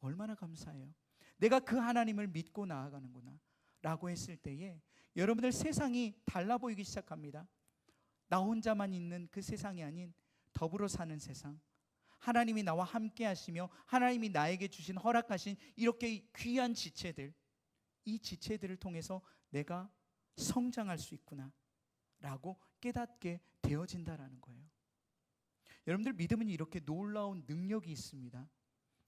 얼마나 감사해요. 내가 그 하나님을 믿고 나아가는구나 라고 했을 때에 여러분들 세상이 달라 보이기 시작합니다. 나 혼자만 있는 그 세상이 아닌 더불어 사는 세상, 하나님이 나와 함께 하시며 하나님이 나에게 주신 허락하신 이렇게 귀한 지체들, 이 지체들을 통해서 내가 성장할 수 있구나 라고 깨닫게 되어진다라는 거예요. 여러분들 믿음은 이렇게 놀라운 능력이 있습니다.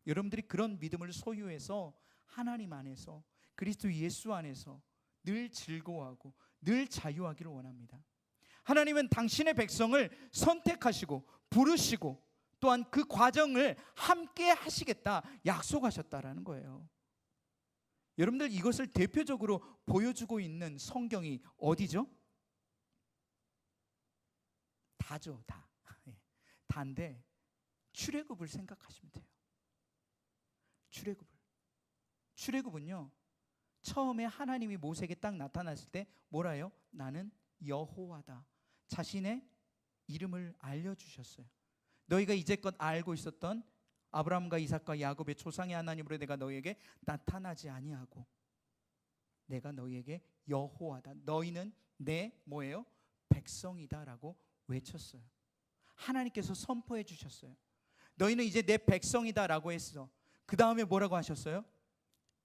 여러분들이 그런 믿음을 소유해서 하나님 안에서, 그리스도 예수 안에서 늘 즐거워하고 늘 자유하기를 원합니다. 하나님은 당신의 백성을 선택하시고 부르시고 또한 그 과정을 함께 하시겠다 약속하셨다라는 거예요. 여러분들 이것을 대표적으로 보여주고 있는 성경이 어디죠? 다죠, 다. 다인데 출애굽을 생각하시면 돼요. 출애굽은요, 처음에 하나님이 모세에게 딱 나타났을 때 뭐라 해요? 나는 여호와다. 자신의 이름을 알려주셨어요. 너희가 이제껏 알고 있었던 아브라함과 이삭과 야곱의 조상의 하나님으로 내가 너희에게 나타나지 아니하고 내가 너희에게 여호와다. 너희는 내 뭐예요? 백성이다라고 외쳤어요. 하나님께서 선포해 주셨어요. 너희는 이제 내 백성이다라고 했어. 그 다음에 뭐라고 하셨어요?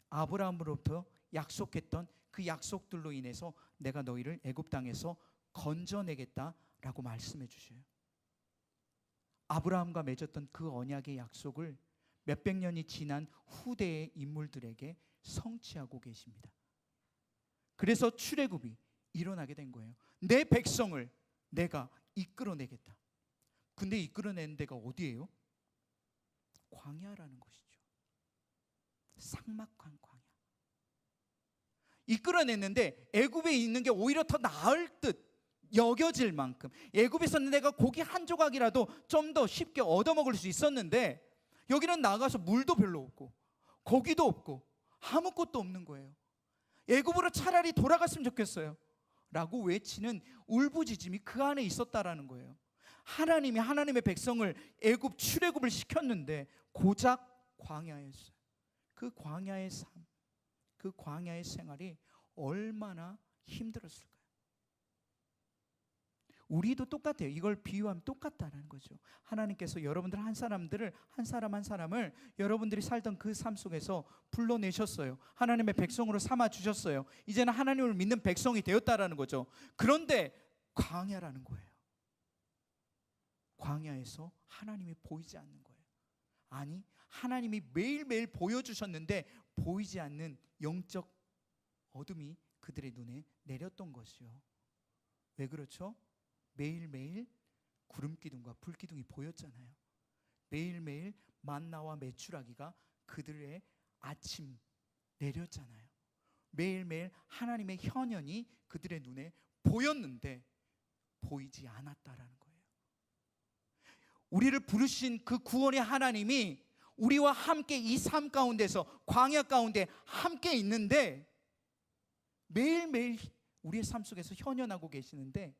아브라함으로부터 약속했던 그 약속들로 인해서 내가 너희를 애굽 땅에서 건져내겠다라고 말씀해 주셔요. 아브라함과 맺었던 그 언약의 약속을 몇백 년이 지난 후대의 인물들에게 성취하고 계십니다. 그래서 출애굽이 일어나게 된 거예요. 내 백성을 내가 이끌어내겠다. 근데 이끌어내는 데가 어디예요? 광야라는 것이죠. 삭막한 광야. 이끌어냈는데 애굽에 있는 게 오히려 더 나을 듯 여겨질 만큼, 애굽에서는 내가 고기 한 조각이라도 좀 더 쉽게 얻어먹을 수 있었는데 여기는 나가서 물도 별로 없고 고기도 없고 아무것도 없는 거예요. 애굽으로 차라리 돌아갔으면 좋겠어요 라고 외치는 울부짖음이 그 안에 있었다라는 거예요. 하나님이 하나님의 백성을 애굽 출애굽을 시켰는데 고작 광야였어요. 그 광야의 삶, 그 광야의 생활이 얼마나 힘들었을까요? 우리도 똑같아요. 이걸 비유하면 똑같다는 거죠. 하나님께서 여러분들 한 사람들을, 한 사람 한 사람을 여러분들이 살던 그 삶 속에서 불러내셨어요. 하나님의 백성으로 삼아 주셨어요. 이제는 하나님을 믿는 백성이 되었다라는 거죠. 그런데 광야라는 거예요. 광야에서 하나님이 보이지 않는 거예요. 아니, 하나님이 매일매일 보여주셨는데 보이지 않는 영적 어둠이 그들의 눈에 내렸던 것이요. 왜 그렇죠? 매일매일 구름기둥과 불기둥이 보였잖아요. 매일매일 만나와 메추라기가 그들의 아침 내렸잖아요. 매일매일 하나님의 현현이 그들의 눈에 보였는데 보이지 않았다라는 거예요. 우리를 부르신 그 구원의 하나님이 우리와 함께 이 삶 가운데서 광야 가운데 함께 있는데 매일매일 우리의 삶 속에서 현현하고 계시는데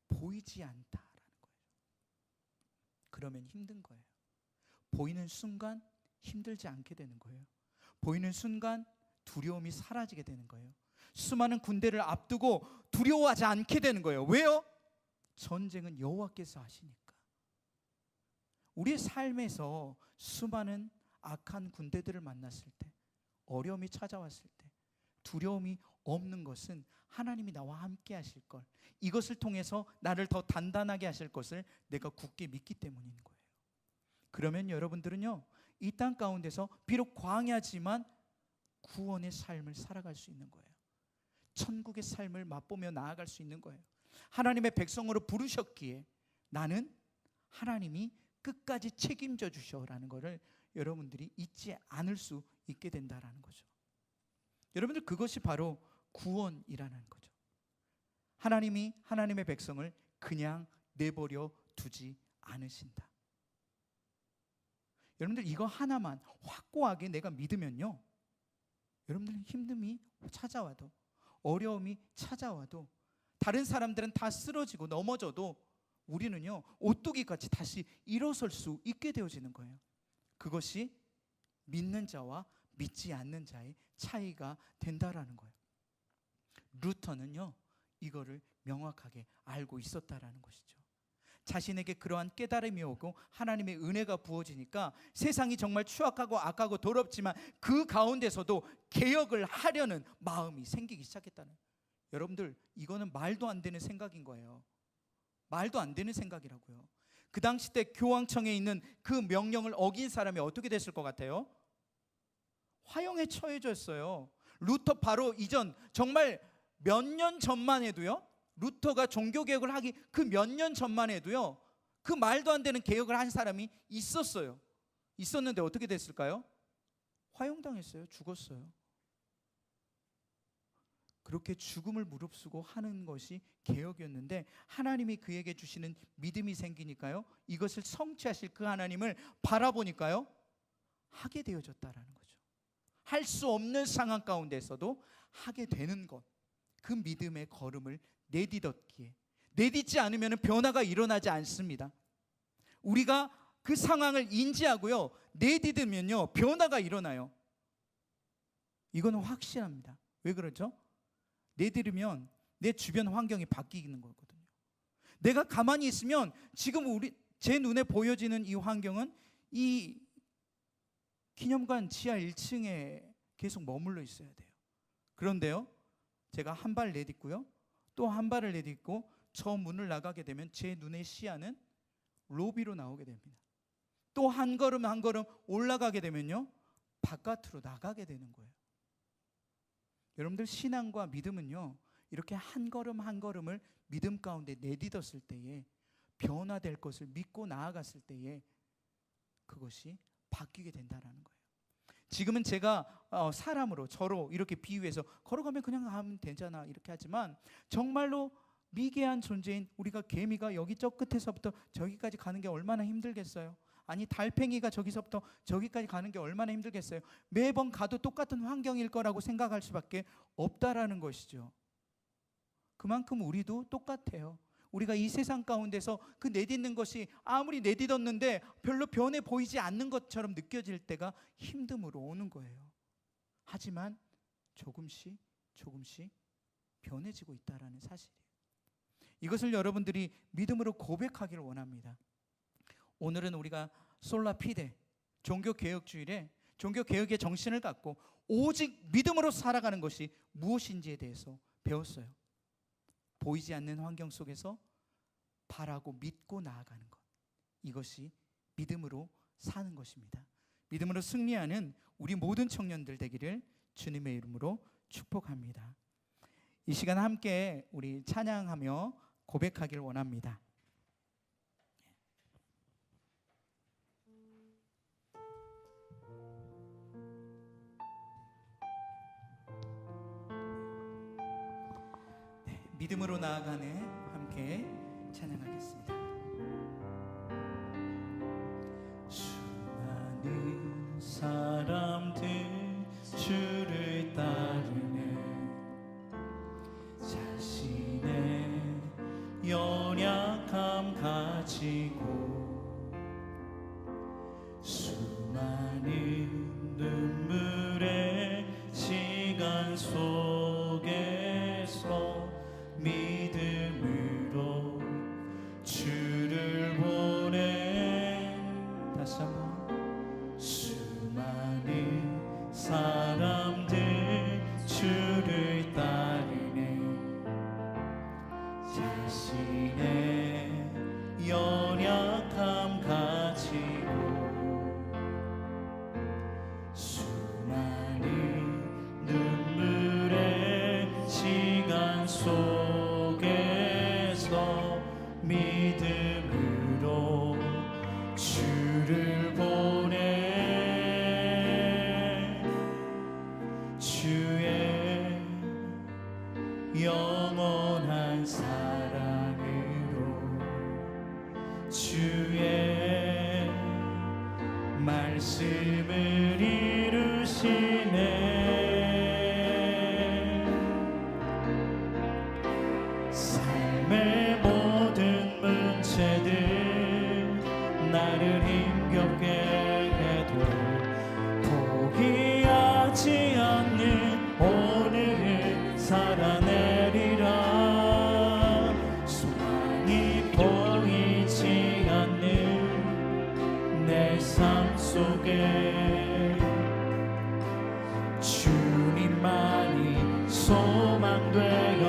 보이지 않다라는 거예요. 그러면 힘든 거예요. 보이는 순간 힘들지 않게 되는 거예요. 보이는 순간 두려움이 사라지게 되는 거예요. 수많은 군대를 앞두고 두려워하지 않게 되는 거예요. 왜요? 전쟁은 여호와께서 하시니까. 우리의 삶에서 수많은 악한 군대들을 만났을 때, 어려움이 찾아왔을 때 두려움이 없는 것은 하나님이 나와 함께 하실 걸, 이것을 통해서 나를 더 단단하게 하실 것을 내가 굳게 믿기 때문인 거예요. 그러면 여러분들은요, 이 땅 가운데서 비록 광야지만 구원의 삶을 살아갈 수 있는 거예요. 천국의 삶을 맛보며 나아갈 수 있는 거예요. 하나님의 백성으로 부르셨기에 나는 하나님이 끝까지 책임져 주셔라는 것을 여러분들이 잊지 않을 수 있게 된다라는 거죠. 여러분들, 그것이 바로 구원이라는 거죠. 하나님이 하나님의 백성을 그냥 내버려 두지 않으신다. 여러분들, 이거 하나만 확고하게 내가 믿으면요, 여러분들 힘듦이 찾아와도, 어려움이 찾아와도, 다른 사람들은 다 쓰러지고 넘어져도 우리는요, 오뚜기같이 다시 일어설 수 있게 되어지는 거예요. 그것이 믿는 자와 믿지 않는 자의 차이가 된다라는 거예요. 루터는요, 이거를 명확하게 알고 있었다라는 것이죠. 자신에게 그러한 깨달음이 오고 하나님의 은혜가 부어지니까 세상이 정말 추악하고 악하고 더럽지만 그 가운데서도 개혁을 하려는 마음이 생기기 시작했다는. 여러분들, 이거는 말도 안 되는 생각인 거예요. 말도 안 되는 생각이라고요. 그 당시 때 교황청에 있는 그 명령을 어긴 사람이 어떻게 됐을 것 같아요? 화형에 처해졌어요. 루터 바로 이전, 정말 몇 년 전만 해도요, 루터가 종교개혁을 하기 그 몇 년 전만 해도요, 그 말도 안 되는 개혁을 한 사람이 있었어요. 있었는데 어떻게 됐을까요? 화형당했어요. 죽었어요. 그렇게 죽음을 무릅쓰고 하는 것이 개혁이었는데, 하나님이 그에게 주시는 믿음이 생기니까요, 이것을 성취하실 그 하나님을 바라보니까요, 하게 되어졌다라는 거죠. 할 수 없는 상황 가운데서도 하게 되는 것, 그 믿음의 걸음을 내딛었기에, 내딛지 않으면 변화가 일어나지 않습니다. 우리가 그 상황을 인지하고요, 내딛으면요, 변화가 일어나요. 이건 확실합니다. 왜 그렇죠? 내딛으면 내 주변 환경이 바뀌는 거거든요. 내가 가만히 있으면 지금 제 눈에 보여지는 이 환경은 이 기념관 지하 1층에 계속 머물러 있어야 돼요. 그런데요, 제가 한 발 내딛고요, 또 한 발을 내딛고 저 문을 나가게 되면 제 눈의 시야는 로비로 나오게 됩니다. 또 한 걸음 한 걸음 올라가게 되면요, 바깥으로 나가게 되는 거예요. 여러분들, 신앙과 믿음은요, 이렇게 한 걸음 한 걸음을 믿음 가운데 내딛었을 때에, 변화될 것을 믿고 나아갔을 때에 그것이 바뀌게 된다는 거예요. 지금은 제가 사람으로, 저로 이렇게 비유해서 걸어가면 그냥 가면 되잖아 이렇게 하지만, 정말로 미개한 존재인 우리가 개미가 여기 저 끝에서부터 저기까지 가는 게 얼마나 힘들겠어요. 아니, 달팽이가 저기서부터 저기까지 가는 게 얼마나 힘들겠어요. 매번 가도 똑같은 환경일 거라고 생각할 수밖에 없다라는 것이죠. 그만큼 우리도 똑같아요. 우리가 이 세상 가운데서 그 내딛는 것이 아무리 내딛었는데 별로 변해 보이지 않는 것처럼 느껴질 때가 힘듦으로 오는 거예요. 하지만 조금씩 조금씩 변해지고 있다라는 사실이에요. 이것을 여러분들이 믿음으로 고백하기를 원합니다. 오늘은 우리가 솔라 피데, 종교개혁주일에 종교개혁의 정신을 갖고 오직 믿음으로 살아가는 것이 무엇인지에 대해서 배웠어요. 보이지 않는 환경 속에서 바라고 믿고 나아가는 것, 이것이 믿음으로 사는 것입니다. 믿음으로 승리하는 우리 모든 청년들 되기를 주님의 이름으로 축복합니다. 이 시간 함께 우리 찬양하며 고백하길 원합니다. 믿음으로 나아가네 함께 찬양하겠습니다. 수많은 사람들 주를 따르네. 자신의 연약함 가지고 수많은 눈물의 시간 속에서 믿음으로 주를 보내. 다시 한번. 수많은 사람들 주를 따르네. 자신의 연약함 가지고 수많은 눈물의 시간 속에서 믿음으로 주를 보내. 주의 영원한 사랑으로 주의 말씀을 이루시네. 삶의 모든 문제들 나를 힘겹게 해도 포기하지 않는 오늘을 살아내리라. 소망이 보이지 않는 내 삶 속에 주님만이 소망되어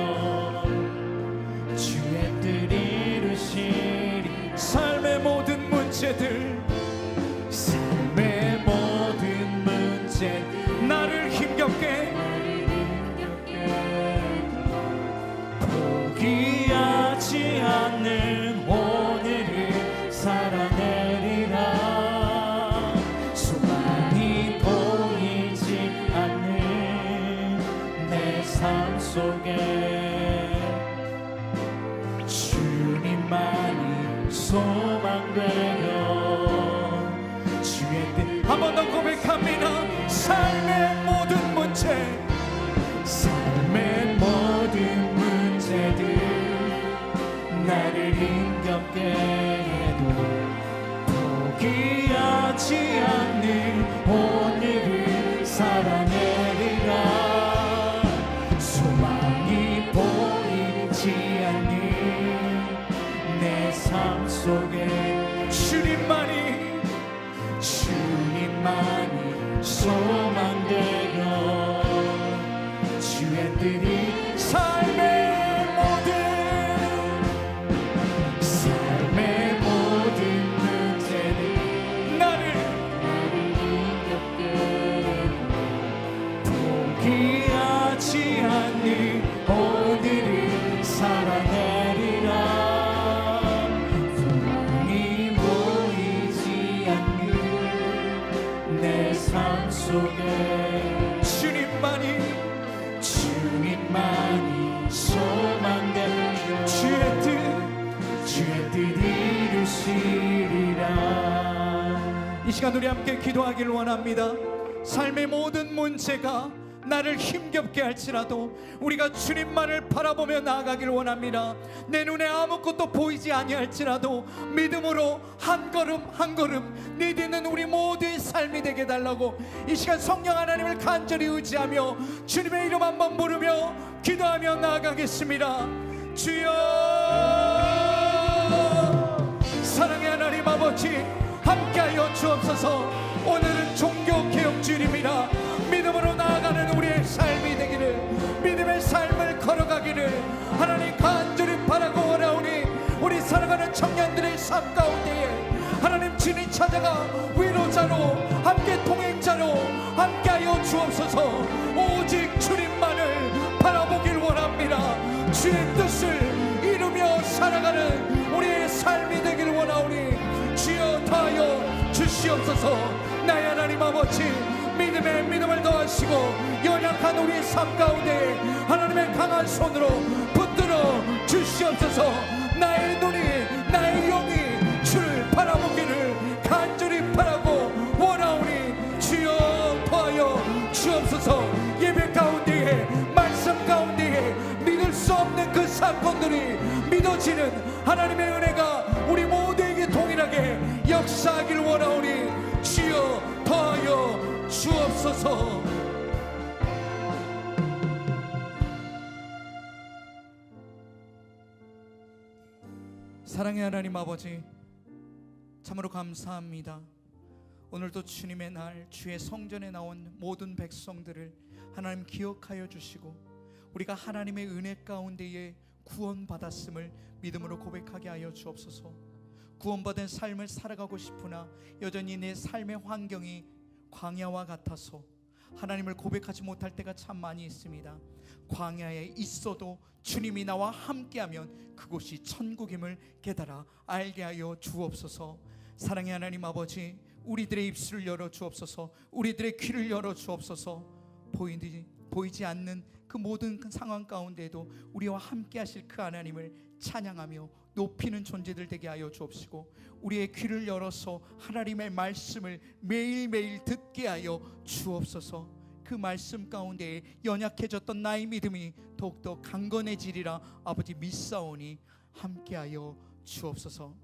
주의 뜻 이루시리. 삶의 모든 문제들 삶의 모든 문제 나를 힘겹게 포기하지 않는 오늘을 살아내리라. 소망이 보이지 않는 내 삶 속에 주님만이 소망되어 주의 뜻. 한 번 더 고백합니다. 삶의 모든 문제 삶의 모든 문제들 나를 힘겹게 해도 포기하지 않는 오늘을 살아내리라. 소망이 보이지 않는 내 삶 속에 주님만이 소망되어 주의 뜻이 삶의 모든 문제들 나를 포기하지 않는 오늘을 살아내리라. 소망이 보이지 않는 내 삶 속에 주님만이 소망되는 주의 뜻 이루시리라. 이 시간 우리 함께 기도하기를 원합니다. 삶의 모든 문제가 나를 힘겹게 할지라도 우리가 주님만을 바라보며 나아가기를 원합니다. 내 눈에 아무것도 보이지 아니할지라도 믿음으로 한 걸음 한 걸음 내딛는 우리 모두의 삶이 되게 해달라고 이 시간 성령 하나님을 간절히 의지하며 주님의 이름 한번 부르며 기도하며 나아가겠습니다. 주여, 사랑의 하나님 아버지, 함께하여 주옵소서. 오늘은 종교개혁주일입니다. 믿음으로 나아가는 우리의 삶이 되기를, 믿음의 삶을 걸어가기를 하나님 간절히 바라고 원하오니 우리 살아가는 청년들의 삶 가운데에 하나님 진이 찾아가 위로자로 함께 동행자로 함께하여 주옵소서. 오직 주님만을 바라보길 원합니다. 주의 뜻을 이루며 살아가는 우리의 삶이 되길 원하오니 주여 다하여 주시옵소서. 나의 하나님 아버지, 믿음에 믿음을 더하시고 연약한 우리의 삶 가운데 하나님의 강한 손으로 붙들어 주시옵소서. 나의 눈이 나의 영이 주를 바라보기를 간절히 바라고 원하오니 주여 사건들이 믿어지는 하나님의 은혜가 우리 모두에게 동일하게 역사하길 원하오니 주여 더하여 주옵소서. 사랑의 하나님 아버지, 참으로 감사합니다. 오늘도 주님의 날, 주의 성전에 나온 모든 백성들을 하나님 기억하여 주시고 우리가 하나님의 은혜 가운데에 구원받았음을 믿음으로 고백하게 하여 주옵소서. 구원받은 삶을 살아가고 싶으나 여전히 내 삶의 환경이 광야와 같아서 하나님을 고백하지 못할 때가 참 많이 있습니다. 광야에 있어도 주님이 나와 함께하면 그곳이 천국임을 깨달아 알게 하여 주옵소서. 사랑의 하나님 아버지, 우리들의 입술을 열어 주옵소서. 우리들의 귀를 열어 주옵소서. 보이지 않는 그 모든 그 상황 가운데에도 우리와 함께 하실 그 하나님을 찬양하며 높이는 존재들 되게 하여 주옵시고 우리의 귀를 열어서 하나님의 말씀을 매일매일 듣게 하여 주옵소서. 그 말씀 가운데에 연약해졌던 나의 믿음이 더욱더 강건해지리라 아버지 믿사오니 함께하여 주옵소서.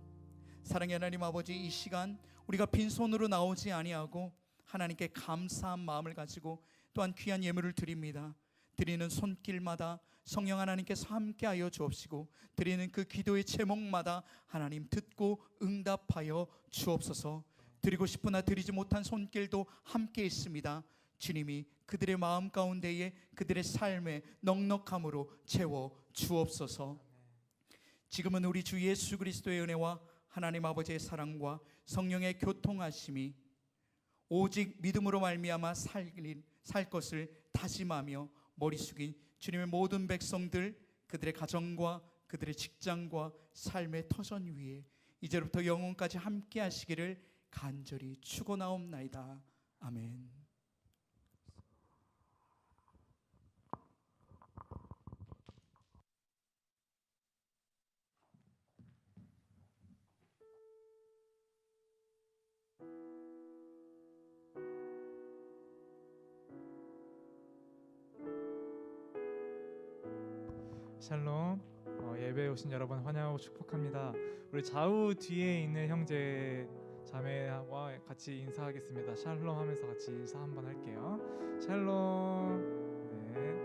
사랑의 하나님 아버지, 이 시간 우리가 빈손으로 나오지 아니하고 하나님께 감사한 마음을 가지고 또한 귀한 예물을 드립니다. 드리는 손길마다 성령 하나님께서 함께하여 주옵시고 드리는 그 기도의 제목마다 하나님 듣고 응답하여 주옵소서. 드리고 싶으나 드리지 못한 손길도 함께 있습니다. 주님이 그들의 마음 가운데에 그들의 삶의 넉넉함으로 채워 주옵소서. 지금은 우리 주 예수 그리스도의 은혜와 하나님 아버지의 사랑과 성령의 교통하심이 오직 믿음으로 말미암아 살 것을 다짐하며 머리 숙인 주님의 모든 백성들, 그들의 가정과 그들의 직장과 삶의 터전 위에 이제부터 영원까지 함께 하시기를 간절히 축원하옵나이다. 아멘. 샬롬. 예배에 오신 여러분 환영하고 축복합니다. 우리 좌우 뒤에 있는 형제 자매와 같이 인사하겠습니다. 샬롬 하면서 같이 인사 한번 할게요. 샬롬. 네.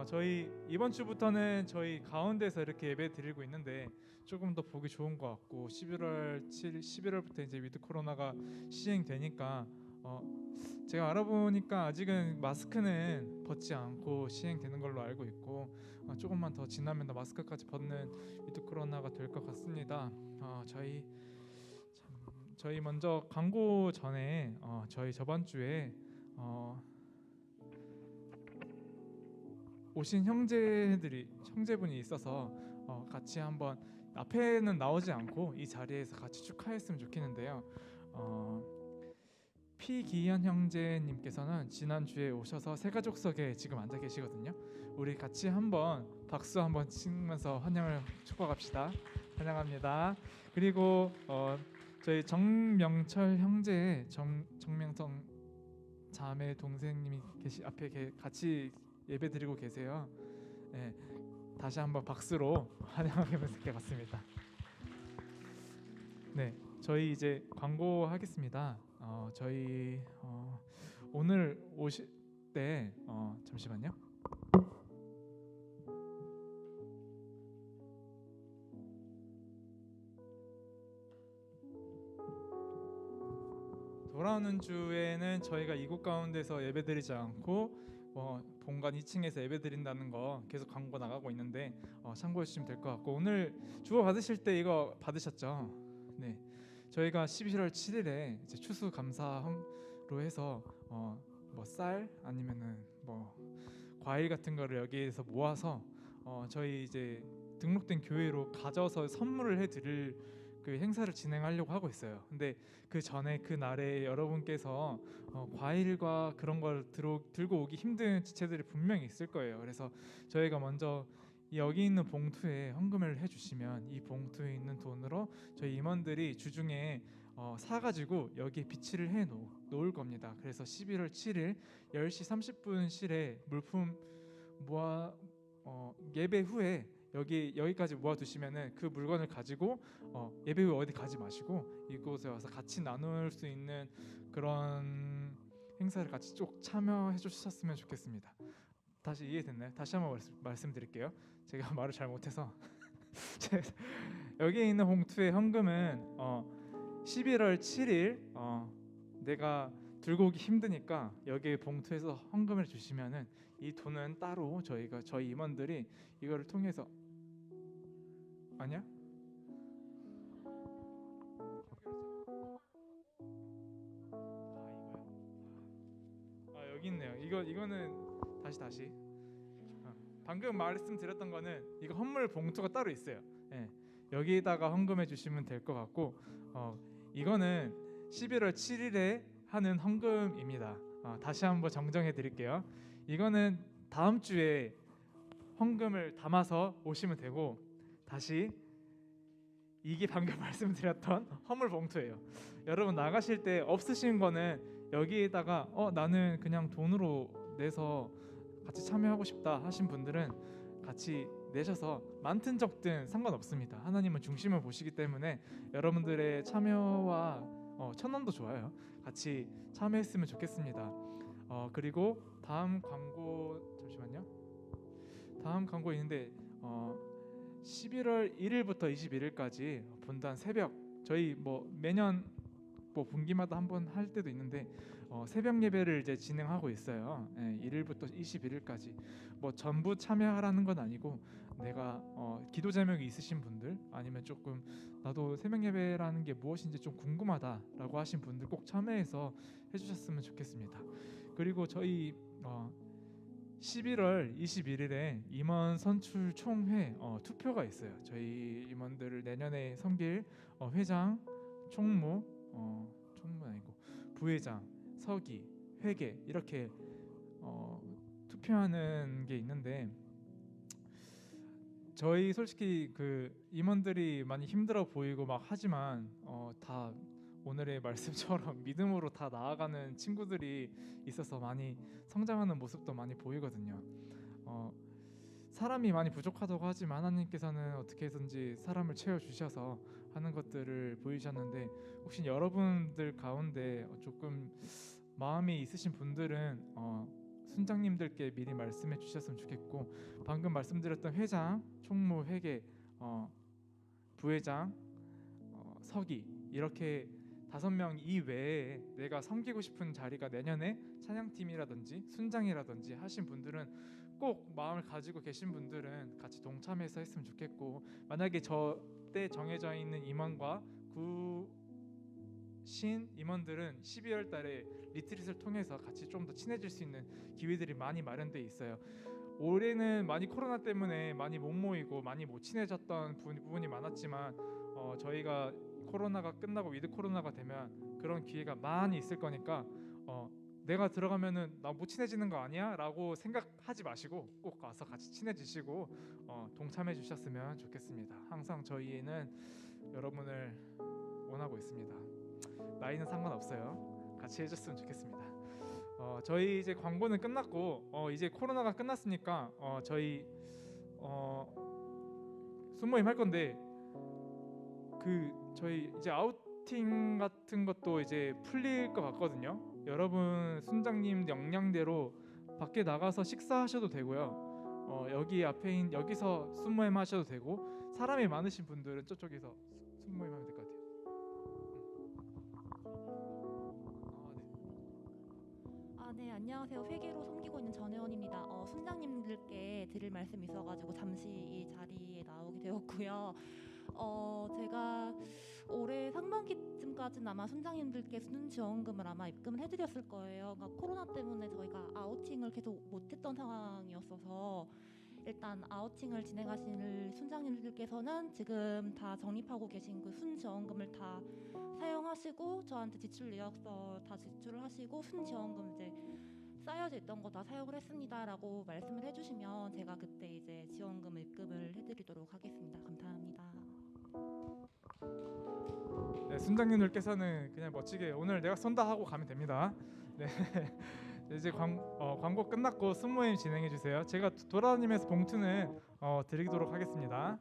저희 이번 주부터는 저희 가운데서 이렇게 예배 드리고 있는데 조금 더 보기 좋은 것 같고 11월부터 이제 위드 코로나가 시행되니까 제가 알아보니까 아직은 마스크는 벗지 않고 시행되는 걸로 알고 있고 조금만 더 지나면 마스크까지 벗는 위드 코로나가 될 것 같습니다. 저희 먼저 광고 전에 저희 저번 주에 오신 형제분이 있어서 같이 한번 앞에는 나오지 않고 이 자리에서 같이 축하했으면 좋겠는데요. 피기현 형제님께서는 지난주에 오셔서 새가족석에 지금 앉아 계시거든요. 우리 같이 한번 박수 한번 치면서 환영을 축복합시다. 환영합니다. 그리고 저희 정명철 형제의 정명성 자매 동생님이 앞에 같이 예배 드리고 계세요. 네, 다시 한번 박수로 환영하게 봤습니다. 네, 저희 이제 광고하겠습니다. 저희 오늘 오실 때 잠시만요. 돌아오는 주에는 저희가 이곳 가운데서 예배드리지 않고 본관 2층에서 예배드린다는 거 계속 광고 나가고 있는데 참고해 주시면 될 것 같고 오늘 주보 받으실 때 이거 받으셨죠? 네. 저희가 11월 7일에 이제 추수감사로 해서 뭐 쌀 아니면은 뭐 과일 같은 거를 여기에서 모아서 저희 이제 등록된 교회로 가져서 선물을 해드릴 그 행사를 진행하려고 하고 있어요. 근데 그 전에 그 날에 여러분께서 과일과 그런 걸 들고 오기 힘든 지체들이 분명히 있을 거예요. 그래서 저희가 먼저 여기 있는 봉투에 헌금을 해주시면 이 봉투에 있는 돈으로 저희 임원들이 주중에 사가지고 여기에 비치를 해 놓을 겁니다. 그래서 11월 7일 10시 30분 실에 물품 모아 예배 후에 여기까지 모아두시면은 그 물건을 가지고 예배 후에 어디 가지 마시고 이곳에 와서 같이 나눌 수 있는 그런 행사를 같이 쭉 참여해 주셨으면 좋겠습니다. 다시 이해됐나요? 다시 한번 말씀드릴게요. 제가 말을 잘 못해서 여기 있는 봉투의 현금은 11월 7일 내가 들고 오기 힘드니까 여기 봉투에서 헌금을 주시면은 이 돈은 따로 저희 임원들이 이거를 통해서 아니야? 여기 있네요. 이거는 다시 방금 말씀드렸던 거는 이거 헌물 봉투가 따로 있어요. 예, 여기다가 헌금해 주시면 될 것 같고 이거는 11월 7일에 하는 헌금입니다. 다시 한번 정정해 드릴게요. 이거는 다음 주에 헌금을 담아서 오시면 되고 다시 이게 방금 말씀드렸던 헌물 봉투예요. 여러분 나가실 때 없으신 거는 여기에다가 나는 그냥 돈으로 내서 같이 참여하고 싶다 하신 분들은 같이 내셔서 많든 적든 상관없습니다. 하나님은 중심을 보시기 때문에 여러분들의 참여와 1,000원도 좋아요. 같이 참여했으면 좋겠습니다. 그리고 다음 광고 잠시만요. 다음 광고 있는데 11월 1일부터 21일까지 분단 새벽 저희 매년 분기마다 한번 할 때도 있는데 새벽 예배를 이제 진행하고 있어요. 1일부터 21일까지 전부 참여하라는 건 아니고 내가 기도 제목이 있으신 분들 아니면 조금 나도 새벽 예배라는 게 무엇인지 좀 궁금하다라고 하신 분들 꼭 참여해서 해주셨으면 좋겠습니다. 그리고 저희 11월 21일에 임원 선출 총회 투표가 있어요. 저희 임원들을 내년에 섬길 회장, 총무 아니고 부회장, 서기, 회계 이렇게 투표하는 게 있는데 저희 솔직히 그 임원들이 많이 힘들어 보이고 막 하지만 다 오늘의 말씀처럼 믿음으로 다 나아가는 친구들이 있어서 많이 성장하는 모습도 많이 보이거든요. 사람이 많이 부족하다고 하지만 하나님께서는 어떻게 해서든지 사람을 채워주셔서 하는 것들을 보이셨는데 혹시 여러분들 가운데 조금 마음이 있으신 분들은 순장님들께 미리 말씀해 주셨으면 좋겠고 방금 말씀드렸던 회장, 총무, 회계, 부회장, 서기 이렇게 5명 이외에 내가 섬기고 싶은 자리가 내년에 찬양팀이라든지 순장이라든지 하신 분들은 꼭 마음을 가지고 계신 분들은 같이 동참해서 했으면 좋겠고 만약에 저때 정해져 있는 임원과 신 임원들은 12월 달에 리트릿을 통해서 같이 좀 더 친해질 수 있는 기회들이 많이 마련돼 있어요. 올해는 많이 코로나 때문에 많이 못 모이고 많이 못 친해졌던 부분이 많았지만 저희가 코로나가 끝나고 위드 코로나가 되면 그런 기회가 많이 있을 거니까 내가 들어가면은 나 못 친해지는 거 아니야? 라고 생각하지 마시고 꼭 와서 같이 친해지시고 동참해 주셨으면 좋겠습니다. 항상 저희는 여러분을 원하고 있습니다. 나이는 상관없어요. 같이 해줬으면 좋겠습니다. 저희 이제 광고는 끝났고 이제 코로나가 끝났으니까 저희 순모임 할 건데 저희 이제 아우팅 같은 것도 이제 풀릴 것 같거든요. 여러분 순장님 역량대로 밖에 나가서 식사하셔도 되고요. 여기 앞에 여기서 순모임 하셔도 되고 사람이 많으신 분들은 저쪽에서 순모임 하면 될 것 같아요. 네, 안녕하세요. 회계로 섬기고 있는 전혜원입니다. 순장님들께 드릴 말씀이 있어가지고 잠시 이 자리에 나오게 되었고요. 제가 올해 상반기쯤까지는 아마 순장님들께 순지원금을 아마 입금을 해드렸을 거예요. 그러니까 코로나 때문에 저희가 아우팅을 계속 못했던 상황이었어서 일단 아우팅을 진행하실 순장님들께서는 지금 다 적립하고 계신 그 순지원금을 다 사용하시고 저한테 지출 내역서 다 제출을 하시고 순지원금 이제 쌓여져 있던 거 다 사용을 했습니다라고 말씀을 해주시면 제가 그때 이제 지원금을 입금을 해드리도록 하겠습니다. 감사합니다. 네, 순장님들께서는 그냥 멋지게 오늘 내가 쏜다 하고 가면 됩니다. 네, 이제 광고 끝났고 순모임 진행해 주세요. 제가 돌아다니면서 봉투는 드리도록 하겠습니다.